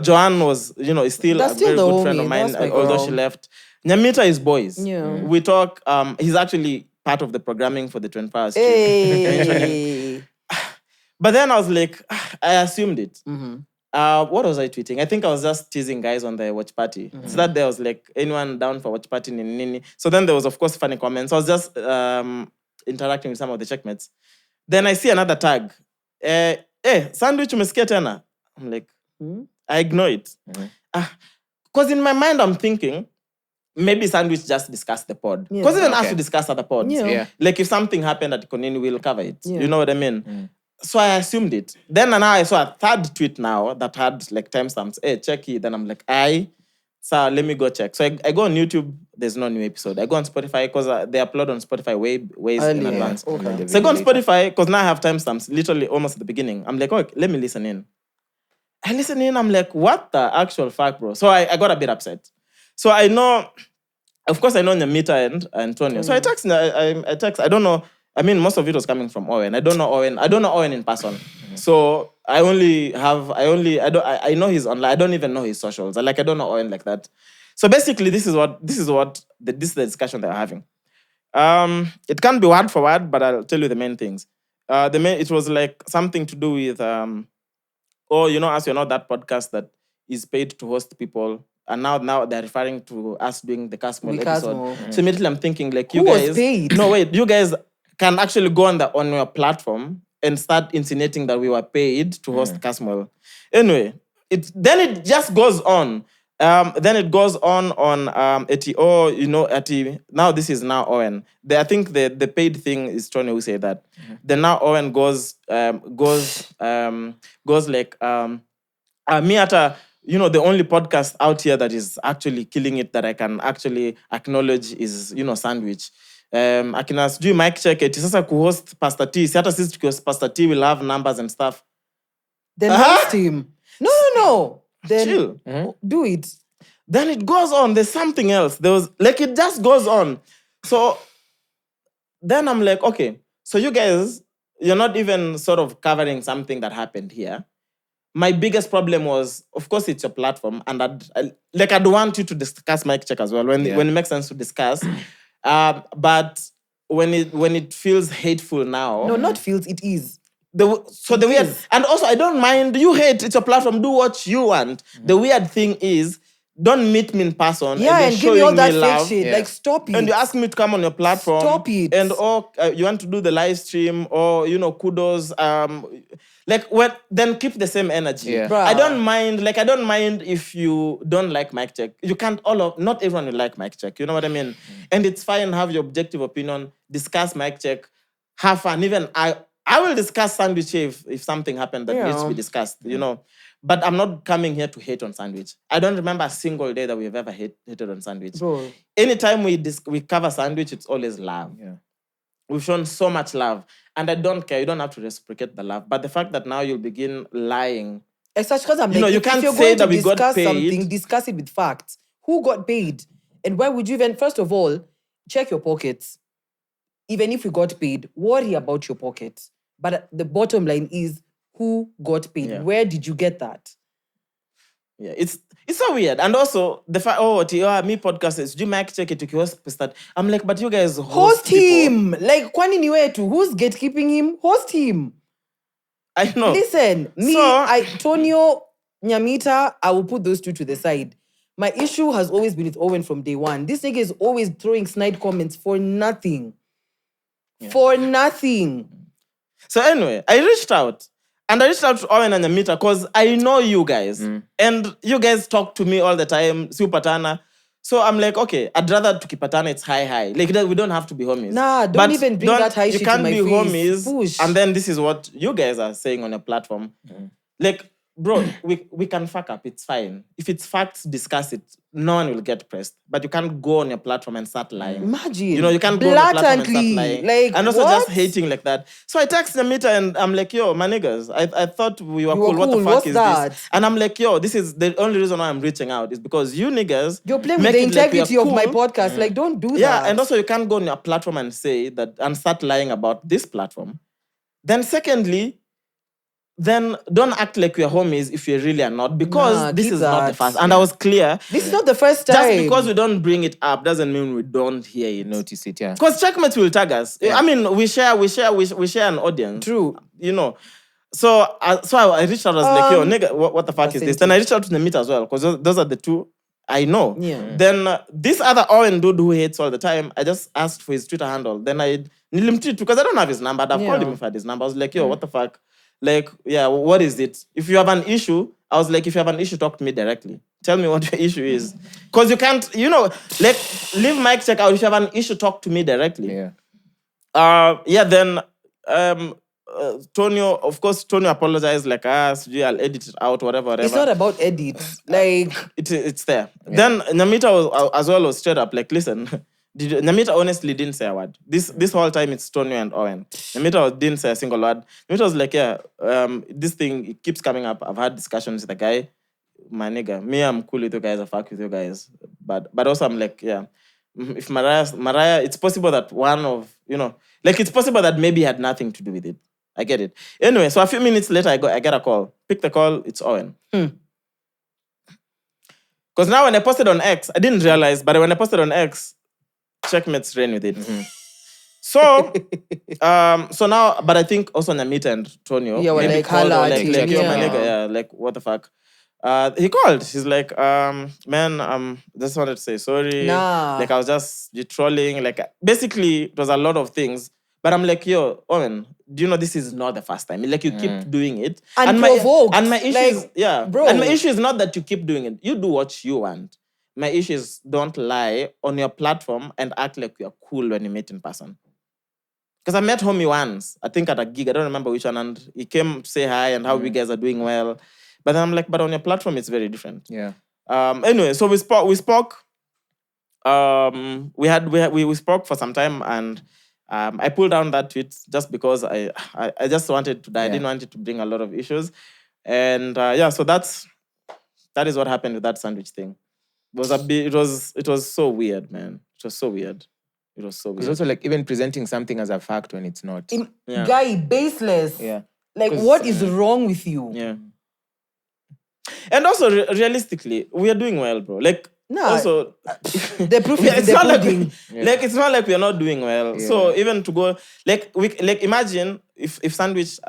Joanne was is still a very good friend of mine, although she left. Nyamita is boys. Yeah. We talk. He's actually part of the programming for the 24 Hours. Hey. But then I was like, I assumed it. What was I tweeting? I think I was just teasing guys on the watch party. So that there was like, anyone down for watch party? Nini. So then there was, of course, funny comments. I was just interacting with some of the checkmates. Then I see another tag. Sandwich umesikia tena? I'm like, I ignore it. Because in my mind, I'm thinking, maybe Sandwich just discussed the pod. Because even us to discuss other pods. Yeah. Like if something happened at Konini, we'll cover it. You know what I mean? So I assumed it. Then now I saw a third tweet now that had like timestamps. Cheque. Then I'm like, so let me go check. So I go on YouTube. There's no new episode. I go on Spotify because they upload on Spotify ways in advance. Okay. So I go on Spotify because now I have timestamps literally almost at the beginning. I'm like, okay, let me listen in. I listen in. I'm like, what the actual fuck, bro? So I got a bit upset. So I know, of course, I know Nyamita and Antonio. So I text. I don't know. I mean, most of it was coming from Owen. I don't know Owen in person. So I know he's online. I don't even know his socials. I don't know Owen like that. So basically, this is the discussion they're having. It can't be word for word, but I'll tell you the main things. It was like something to do with, as you know, that podcast that is paid to host people. And now they're referring to us doing the Casmol episode. So immediately I'm thinking, like, you guys... was paid? No, wait, you guys can actually go on your platform and start insinuating that we were paid to host Casmol. Anyway, then it just goes on. Then it goes on now this is now Owen. I think the paid thing is Tony who say that. Then now Owen goes like, me at a... the only podcast out here that is actually killing it that I can actually acknowledge is, Sandwich. Akina sijui mic check it. Sasa kuhost Pastor T. Si hata sisi tukihost Pastor T will have numbers and stuff. Then host him. No. Then chill. Do it. Then it goes on. There's something else. It just goes on. So then I'm like, okay, so you guys, you're not even sort of covering something that happened here. My biggest problem was, of course, it's your platform, and I'd want you to discuss mic check as well when it makes sense to discuss. But when it feels hateful now, no, not feels, it is. The weird, and also I don't mind. You hate, it's your platform. Do what you want. The weird thing is, don't meet me in person. And give me all that fake shit. Yeah. Like, stop it. And you ask me to come on your platform. Stop it. And you want to do the live stream or kudos. Like, then keep the same energy. Yeah. I don't mind if you don't like mic check. You can't not everyone will like mic check. You know what I mean? And it's fine, have your objective opinion, discuss mic check, have fun. Even I will discuss sandwich if something happened that needs to be discussed, you know. But I'm not coming here to hate on sandwich. I don't remember a single day that we've ever hated on sandwich. Bro. Anytime we cover sandwich, it's always love. Yeah. We've shown so much love. And I don't care. You don't have to reciprocate the love. But the fact that now you'll begin lying. Exactly, because I'm You know, like, you if can't you're say going that to we got discuss paid. something, discuss it with facts. Who got paid? And why would you even, first of all, check your pockets. Even if you got paid, worry about your pockets. But the bottom line is, who got paid? Yeah. Where did you get that? Yeah, it's so weird. And also, the fact, me podcasters, do mic check it to host that. I'm like, but you guys Host people. him! Like, kwani ni wetu? Who's gatekeeping him? Host him. I know. Listen, Tonio, Nyamita, I will put those two to the side. My issue has always been with Owen from day one. This nigga is always throwing snide comments for nothing. Yeah. For nothing. So anyway, I reached out. And I reached out to Owen and Nyamita because I know you guys. And you guys talk to me all the time, Supatana. So I'm like, okay, I'd rather tukipatana, it's high. Like, we don't have to be homies. Nah, don't even bring that high shit to my face. You can't be homies. Push. And then this is what you guys are saying on your platform. Like, bro, we can fuck up. It's fine. If it's facts, discuss it. No one will get pressed. But you can't go on your platform and start lying. Imagine. You know, you can't go on your platform and start lying. Like, and also what? just hating like that. So I text Nyamita and I'm like, yo, my niggas, I thought we were cool. What the fuck What's is that? this? And I'm like, yo, this is the only reason why I'm reaching out is because you niggas... You're playing with the integrity of my podcast. Like, don't do that. Yeah, and also you can't go on your platform and say that and start lying about this platform. Then secondly, then don't act like we're homies if you really are not, because this is not the first. And I was clear. This is not the first time. Just because we don't bring it up doesn't mean we don't hear it. Notice it, yeah. Because Checkmate will tag us. Yeah. I mean, we share an audience. True. You know. So I reached out, I was like, yo, nigga, what the fuck is this? Then I reached out to Nyamita as well, because those are the two I know. Yeah. Then this other Owen dude who hates all the time, I just asked for his Twitter handle. Then I nilimtweet because I don't have his number. I've called him if I had his number. I was like, yo, what the fuck? Like, yeah, what is it? If you have an issue, I was like, if you have an issue, talk to me directly. Tell me what your issue is. Because you can't, leave mic check out. If you have an issue, talk to me directly. Yeah. Then Tonio, of course, Tonio apologized, like, I'll edit it out, whatever. It's not about edit. Like... It's there. Yeah. Then Nyamita was straight up, like, listen... Nyamita honestly didn't say a word. This whole time it's Tonio and Owen. Nyamita didn't say a single word. Nyamita was like, yeah, this thing, it keeps coming up. I've had discussions with the guy. My nigga, me, I'm cool with you guys. I fuck with you guys. But also I'm like, yeah, if Mariah, it's possible that one of, it's possible that maybe he had nothing to do with it. I get it. Anyway, so a few minutes later, I get a call. Pick the call, it's Owen. Because now when I posted on X, I didn't realize, but when I posted on X, Checkmates ran with it. So now, but I think also Nyamita and Tonio. Yeah, maybe like, called or like, yeah. yo, my nigga, yeah, like, what the fuck? He called. He's like, man, just wanted to say sorry. Nah. Like, I was just trolling. Like, basically, it was a lot of things. But I'm like, yo, Owen, do you know this is not the first time? Like, you keep doing it. And provoked. And my issue is, bro. And my issue is not that you keep doing it. You do what you want. My issue is don't lie on your platform and act like you're cool when you meet in person. Because I met homie once, I think at a gig, I don't remember which one, and he came to say hi and how you guys are doing well. But then I'm like, but on your platform, it's very different. Yeah. Anyway, so we spoke. We spoke for some time, and I pulled down that tweet just because I just wanted to die. I didn't want it to bring a lot of issues. And so that is what happened with that sandwich thing. It was so weird, man. It was so weird. It's also like even presenting something as a fact when it's not. Guy, baseless. Yeah. Like, what is wrong with you? Yeah. And also, realistically, we are doing well, bro. Like, also... the proof is in the pudding. Like, it's not like we are not doing well. Yeah. So, even to go... imagine if Sandwich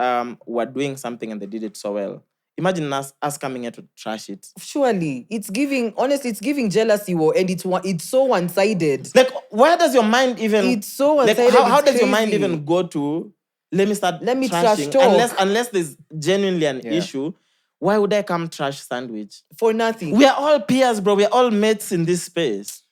were doing something and they did it so well. Imagine us coming here to trash it. Surely. It's giving jealousy, and it's so one-sided. Like, where does your mind even... It's so one-sided. Like, how does your mind even go to... let me trash trashing. talk. Unless there's genuinely an issue, why would I come trash sandwich? For nothing. We are all peers, bro. We are all mates in this space.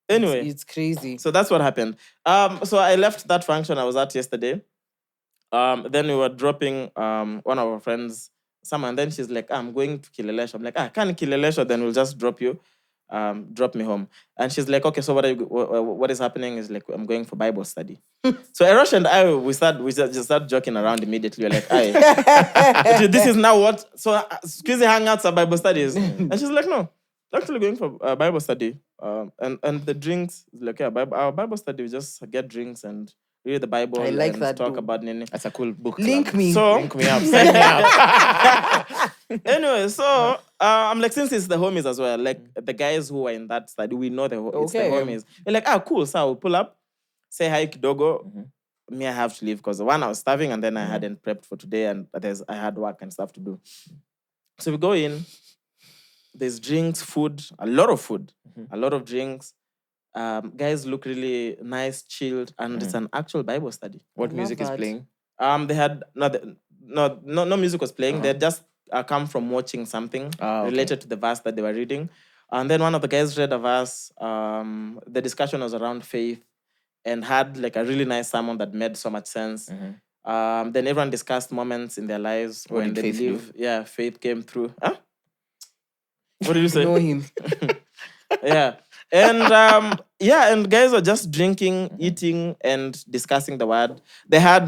Anyway. It's crazy. So that's what happened. So I left that function I was at yesterday. Then we were dropping one of our friends, someone. Then she's like, I'm going to Kileleshwa. I'm like, can't Kileleshwa, then we'll just drop you. Drop me home. And she's like, okay, so what is happening is like, I'm going for Bible study. So Erosh and I, we just start joking around immediately. We're like, this is now what? So Squeezy hangouts are Bible studies. And she's like, no, actually going for Bible study. And the drinks, like, our Bible study, we just get drinks and read the Bible. I like and that. talk about Nene. That's a cool book. Link me. So, Link me up. Send me up. Anyway, so I'm like, since it's the homies as well, like the guys who are in that study, we know it's the homies. We're like, cool. So we'll pull up, say hi, kidogo. Me, I have to leave because one, I was starving, and then I hadn't prepped for today, and I had work and stuff to do. So we go in. There's drinks, food, a lot of food, a lot of drinks. Guys look really nice, chilled, and it's an actual Bible study. What music is playing? They had no music was playing. They had just come from watching something related to the verse that they were reading, and then one of the guys read a verse. The discussion was around faith, and had like a really nice sermon that made so much sense. Then everyone discussed moments in their lives when they believe. Yeah, faith came through. Huh? What did you say? Know him. Yeah. And guys were just drinking, eating, and discussing the word. They have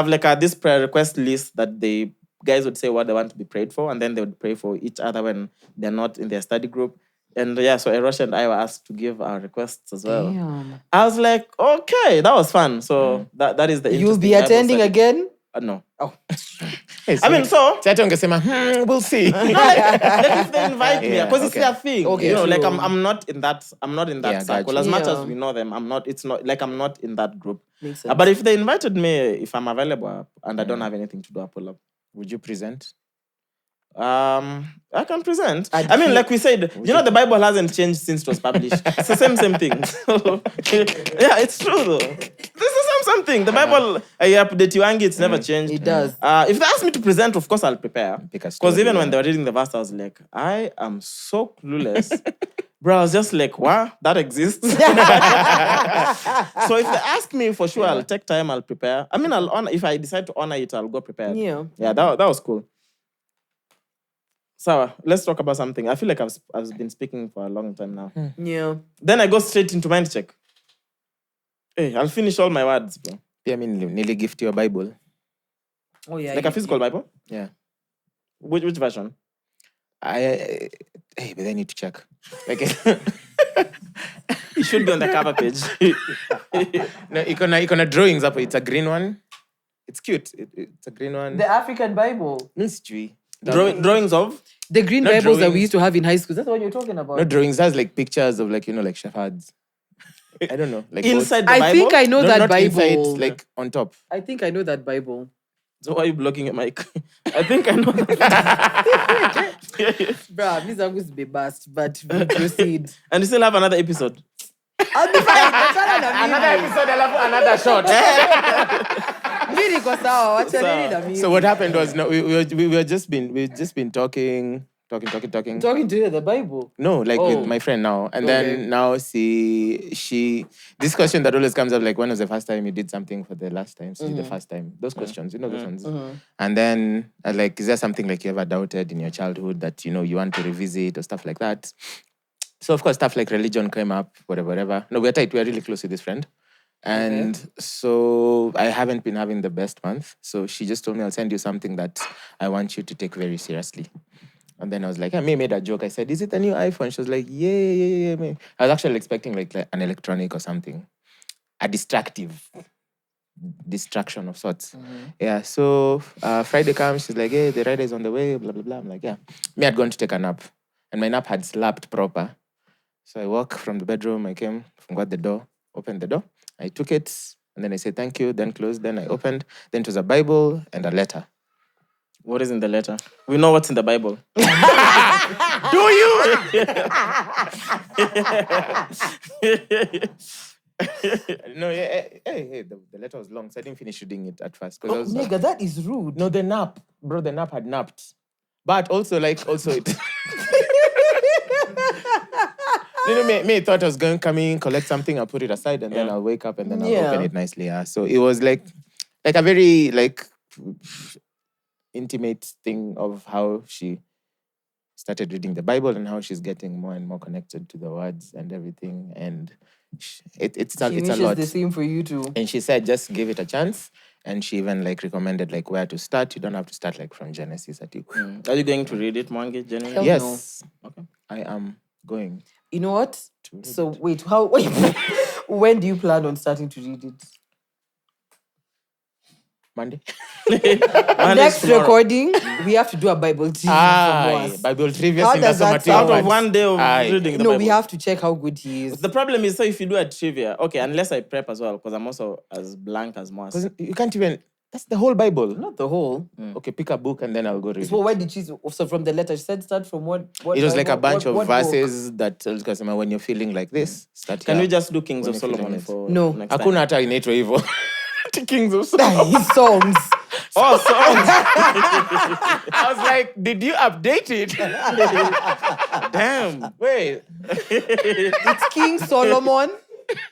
like this prayer request list that the guys would say what they want to be prayed for, and then they would pray for each other when they're not in their study group. And so Erosh and I were asked to give our requests as well. Damn. I was like, okay, that was fun. So that is the You'll be attending again? No. Oh. I mean, so we'll see. No, like if they invite me, because it's their thing. Okay, like I'm not in that circle. Gotcha. As much as we know them, I'm not in that group. Makes sense. But if they invited me, if I'm available and I don't have anything to do, I'll pull up. Would you present? I can present. I mean, like we said, the Bible hasn't changed since it was published. It's the same thing. So, yeah, it's true though. It's the same thing. The Bible, update you, it's never changed. It does. If they ask me to present, of course I'll prepare. Because even when they were reading the verse, I was like, I am so clueless. Bro, I was just like, wow, that exists. So if they ask me, for sure, I'll take time, I'll prepare. I mean, I'll honor. If I decide to honor it, I'll go prepared. Yeah. Yeah, that was cool. So let's talk about something. I feel like I've been speaking for a long time now. Yeah. Then I go straight into mind check. Hey, I'll finish all my words, bro. Yeah, I mean, nearly gift your Bible. Oh yeah. Like a physical Bible? Yeah. Which version? But I need to check. Like, it should be on the cover page. No, you can drawings up. It's a green one. It's cute. It's a green one. The African Bible. Mystery. Drawings of? The green Not Bibles that we drawings. used to have in high school. That's what you're talking about. No drawings. That's like pictures of like shepherds. I don't know. Like Inside the I Bible? think I know that not Bible. inside, like on top. I think I know that Bible. So why are you blocking your mic? I think I know that. Bruh, this is be bust, but we proceed. And you still have another episode. I'll be fine. Another episode, another shot. So what happened was we just been talking to the Bible. No, like with my friend now. And then now she this question that always comes up, like, when was the first time you did something for the last time? So the first time. Those questions, those ones. And then like, is there something like you ever doubted in your childhood that you want to revisit or stuff like that? So of course stuff like religion came up, whatever. No, we're tight, we're really close with this friend. And so I haven't been having the best month. So she just told me, I'll send you something that I want you to take very seriously. And then I was like, I made a joke. I said, is it a new iPhone? She was like, yeah. I was actually expecting like an electronic or something. A distraction of sorts. Yeah, so Friday comes, she's like, hey, the rider is on the way, blah, blah, blah. I'm like, yeah. Me, I'd gone to take a nap. And my nap had slapped proper. So I walk from the bedroom, I came, got the door, opened the door. I took it, and then I said, thank you, then closed, then I opened. Then it was a Bible and a letter. What is in the letter? We know what's in the Bible. Do you? No, hey, the letter was long, so I didn't finish reading it at first. I was Nigga, that is rude. No, the nap. Bro, the nap had napped. But also it... me thought I was going to come in, collect something, I'll put it aside, and then I'll wake up and then I'll open it nicely. Yeah. So it was like a very intimate thing of how she started reading the Bible and how she's getting more and more connected to the words and everything. And it's a lot. The same for you too. And she said, just give it a chance. And she even recommended where to start. You don't have to start from Genesis. Are you going to read it, Mwangi? Yes. No. Okay. I am going. You know what? So wait, when do you plan on starting to read it? Monday. Next recording, we have to do a Bible trivia. Bible trivia. How does that sound? Out of one day of reading the Bible. No, we have to check how good he is. The problem is, so if you do a trivia, okay, unless I prep as well, because I'm also as blank as Mwass. Because you can't even... That's the whole Bible. Not the whole. Okay, pick a book and then I'll go read it. So why did she... So from the letter, she said start from what it was a bunch of verses that tells customer when you're feeling like this, start Can here. we just do Kings of Solomon for next time? Hakuna hata inaitwa hivyo. Kings of Solomon. His songs. Oh, songs. I was like, did you update it? Damn. Wait. It's King Solomon.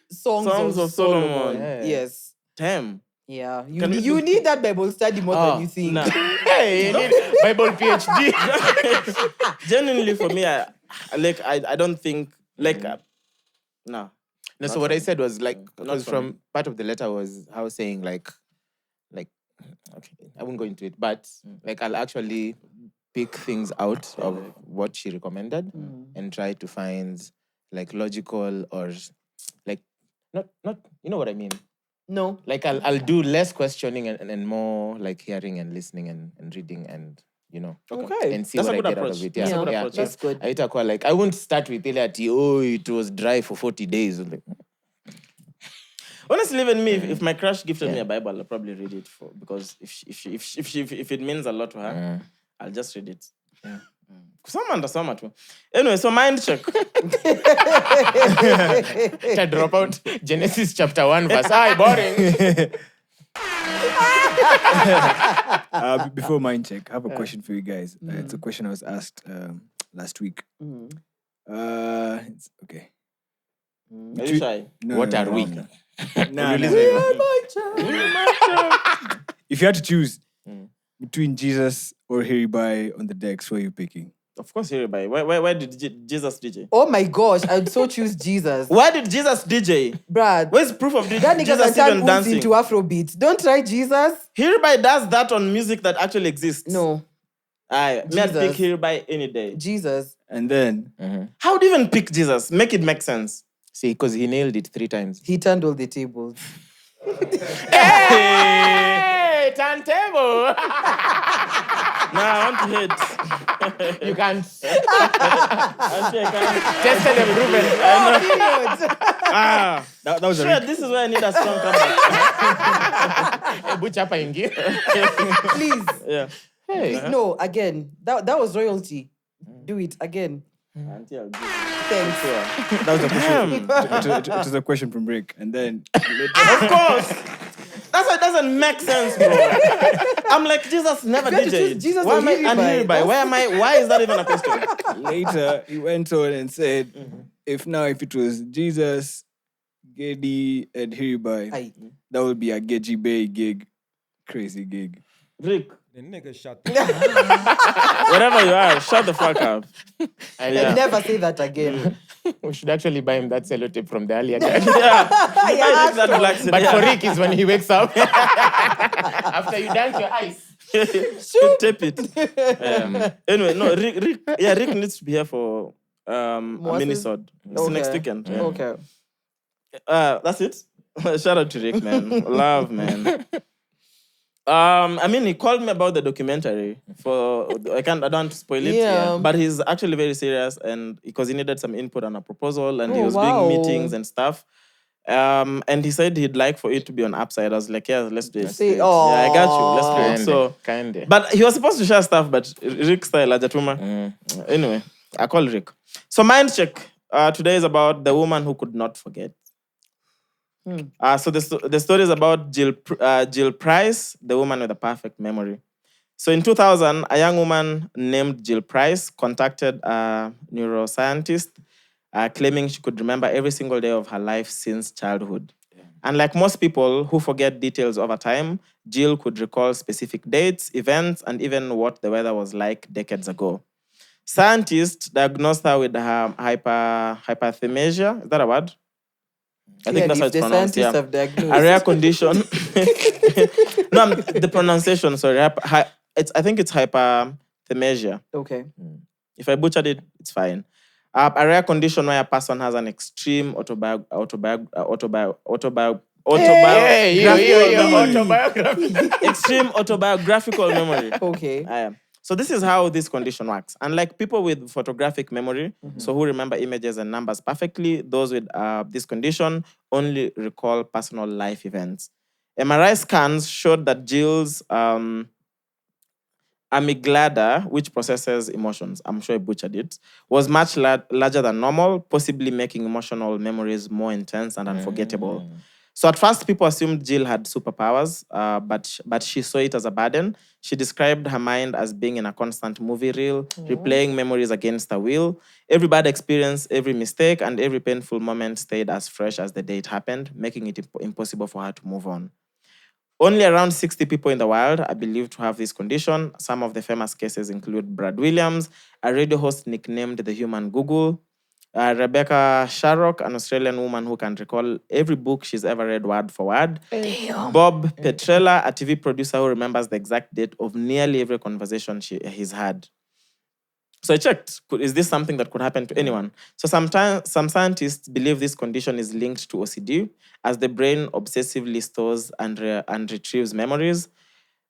Songs of Solomon. Yeah. Yes. Damn. Yeah. You need that Bible study more than you think. Nah. Hey, you need Bible PhD. Genuinely, for me, I don't think, no. No, so what I said was because from part of the letter was how saying okay, I won't go into it, but I'll actually pick things out of what she recommended and try to find logical or not you know what I mean? No. I'll do less questioning and more hearing and listening and reading and Okay. and see That's what a I good get approach. out of it. That's a good approach. That's good. I won't start with it was dry for 40 days. Honestly, even me, if my crush gifted me a Bible, I'll probably read it because if it means a lot to her, I'll just read it. Yeah. Kusoma tu. Anyway, so mind check. To drop out Genesis chapter 1 verse. Boring. Before mind check, I have a question for you guys. It's a question I was asked last week. It's okay. Are you shy? No, What are we? No. If you had to choose between Jesus or Hiribai on the decks, who are you picking? Of course, Hiribai. Why did Jesus DJ? Oh my gosh, I'd so choose Jesus. Why did Jesus DJ? Brad. Where's proof of That nigga Jesus can even turn dancing? into Afrobeat. Don't try Jesus. Hiribai does that on music that actually exists. No. I'd Jesus. pick Hiribai any day. Jesus. And then How do you even pick Jesus? Make it make sense. See, because he nailed it 3 times. He turned all the tables. Hey, turntable! Nah, I want to hit. You can't. Actually, I can't. Tested and proven. that was a This is where I need a strong comeback. Butch hapa ingi. Please. Yeah. Hey. No, again. That was royalty. Do it again. Until Thanks. that was a question. It was a question from Rick, and then of course. That's why it doesn't make sense, bro. I'm like, Jesus never You have to choose DJ'd. Jesus Why or am I Hiribai? Hiribai? Why is that even a question? later he went on and said, if it was Jesus, Gedi, and Hiribai, Aye. that would be a Geji Bay gig, crazy gig. Rick, The nigga shut wherever you are, shut the fuck up. I'll never say that again. We should actually buy him that sellotape from the earlier guy. That black But for Rick is when he wakes up. After you dance your eyes. Tape it. Anyway, no, Rick needs to be here for a mini-sode. It's next weekend. Yeah. Okay. That's it. Shout out to Rick, man. Love, man. I mean, he called me about the documentary I don't want to spoil it. Yeah. But he's actually very serious and because he needed some input on a proposal and he was wow. doing meetings and stuff. And he said he'd like for it to be on UpSyd. I was like, yeah, let's do it. Yeah, I got you. Let's do it. So, Kinda. but he was supposed to share stuff, but Rick style, Ajatuma. Anyway, I called Rick. So mind check. Today is about the woman who could not forget. So the story is about Jill Price, the woman with a perfect memory. So in 2000, a young woman named Jill Price contacted a neuroscientist claiming she could remember every single day of her life since childhood. And like most people who forget details over time, Jill could recall specific dates, events, and even what the weather was like decades ago. Scientists diagnosed her with hyperthymesia. Is that a word? I think that's how it's pronounced. Yeah. A rare condition. No, the pronunciation, sorry. I think it's hyperthymesia. Okay. If I butchered it, it's fine. A rare condition where a person has an extreme extreme autobiographical memory. Okay. So this is how this condition works. Unlike people with photographic memory, so who remember images and numbers perfectly, those with this condition only recall personal life events. MRI scans showed that Jill's amygdala, which processes emotions, I'm sure I butchered it, was much larger than normal, possibly making emotional memories more intense and unforgettable. So at first, people assumed Jill had superpowers, but she saw it as a burden. She described her mind as being in a constant movie reel, replaying memories against her will. Every bad experience, every mistake, and every painful moment stayed as fresh as the day it happened, making it impossible for her to move on. Only around 60 people in the world are believed to have this condition. Some of the famous cases include Brad Williams, a radio host nicknamed the Human Google, Rebecca Sharrock, an Australian woman who can recall every book she's ever read word for word. Damn. Bob Petrella, a TV producer who remembers the exact date of nearly every conversation he's had. So I checked, is this something that could happen to anyone? So some scientists believe this condition is linked to OCD, as the brain obsessively stores and retrieves memories.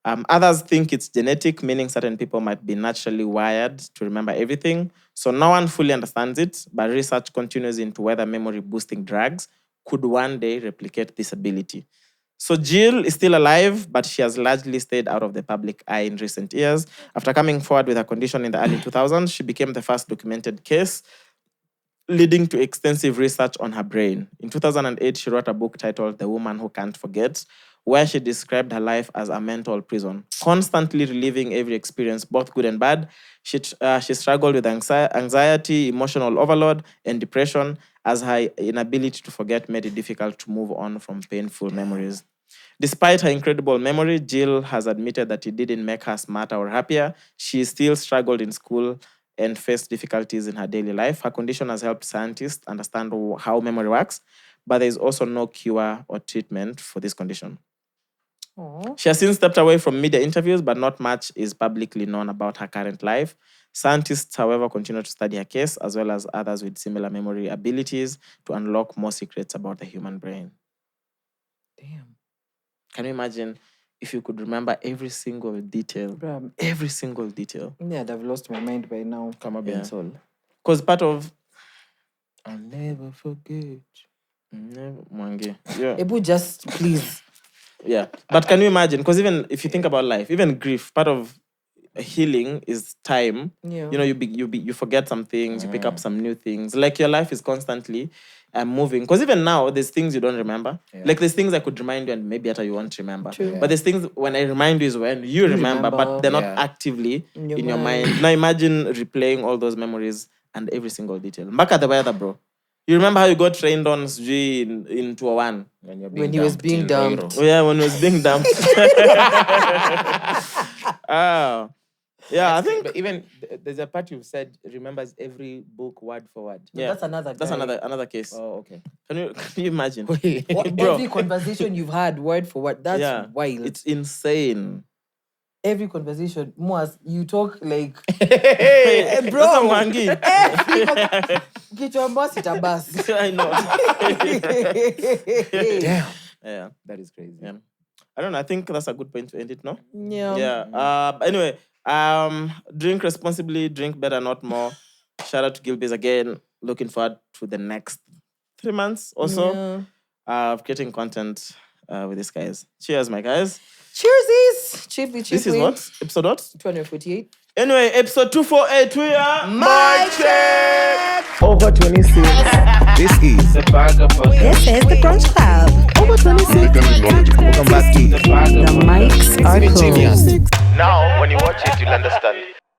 Others think it's genetic, meaning certain people might be naturally wired to remember everything. So no one fully understands it, but research continues into whether memory-boosting drugs could one day replicate this ability. So Jill is still alive, but she has largely stayed out of the public eye in recent years. After coming forward with her condition in the early 2000s, she became the first documented case, leading to extensive research on her brain. In 2008, she wrote a book titled The Woman Who Can't Forget, where she described her life as a mental prison, constantly reliving every experience, both good and bad. She struggled with anxiety, emotional overload, and depression, as her inability to forget made it difficult to move on from painful memories. Despite her incredible memory, Jill has admitted that it didn't make her smarter or happier. She still struggled in school and faced difficulties in her daily life. Her condition has helped scientists understand how memory works, but there is also no cure or treatment for this condition. Aww. She has since stepped away from media interviews, but not much is publicly known about her current life. Scientists, however, continue to study her case, as well as others with similar memory abilities, to unlock more secrets about the human brain. Damn. Can you imagine if you could remember every single detail? Every single detail. Yeah, I'd have lost my mind by now. Come up, soul. Because part of I'll never forget. Never, Mwangi. Yeah. Ebu, just please. Yeah. But can you imagine? Because even if you think about life, even grief, part of healing is time. Yeah. You know, you forget some things, you pick up some new things. Like your life is constantly moving. Because even now, there's things you don't remember. Yeah. Like there's things I could remind you and maybe after you won't remember. True. But there's things when I remind you is when you remember, but they're not actively in your mind. Now imagine replaying all those memories and every single detail. Back at the weather, bro. You remember how you got trained on in 201? When he was being dumped. Oh, yeah, when he was being dumped. Yeah, I think. But even there's a part you've said remembers every book word for word. Yeah, that's another. That's another case. Oh, okay. Can you imagine? Bro, every conversation you've had word for word. That's wild. It's insane. Every conversation, Mwass, you talk like, bro. Get your boss it a bus. I know. Damn. Yeah, that is crazy. Yeah. I don't know. I think that's a good point to end it, no? Yeah. Yeah. Anyway, drink responsibly, drink better, not more. Shout out to Gilbey's again. Looking forward to the next 3 months or so of creating content with these guys. Cheers, my guys. Cheersies. Cheaply. This is what? Episode what? 248. Anyway, episode 248, we are My Check. Over 26. This is The Vagabond. This is the Brunch Club. Over 26. welcome back to The mics are closed. Now, when you watch it, you'll understand.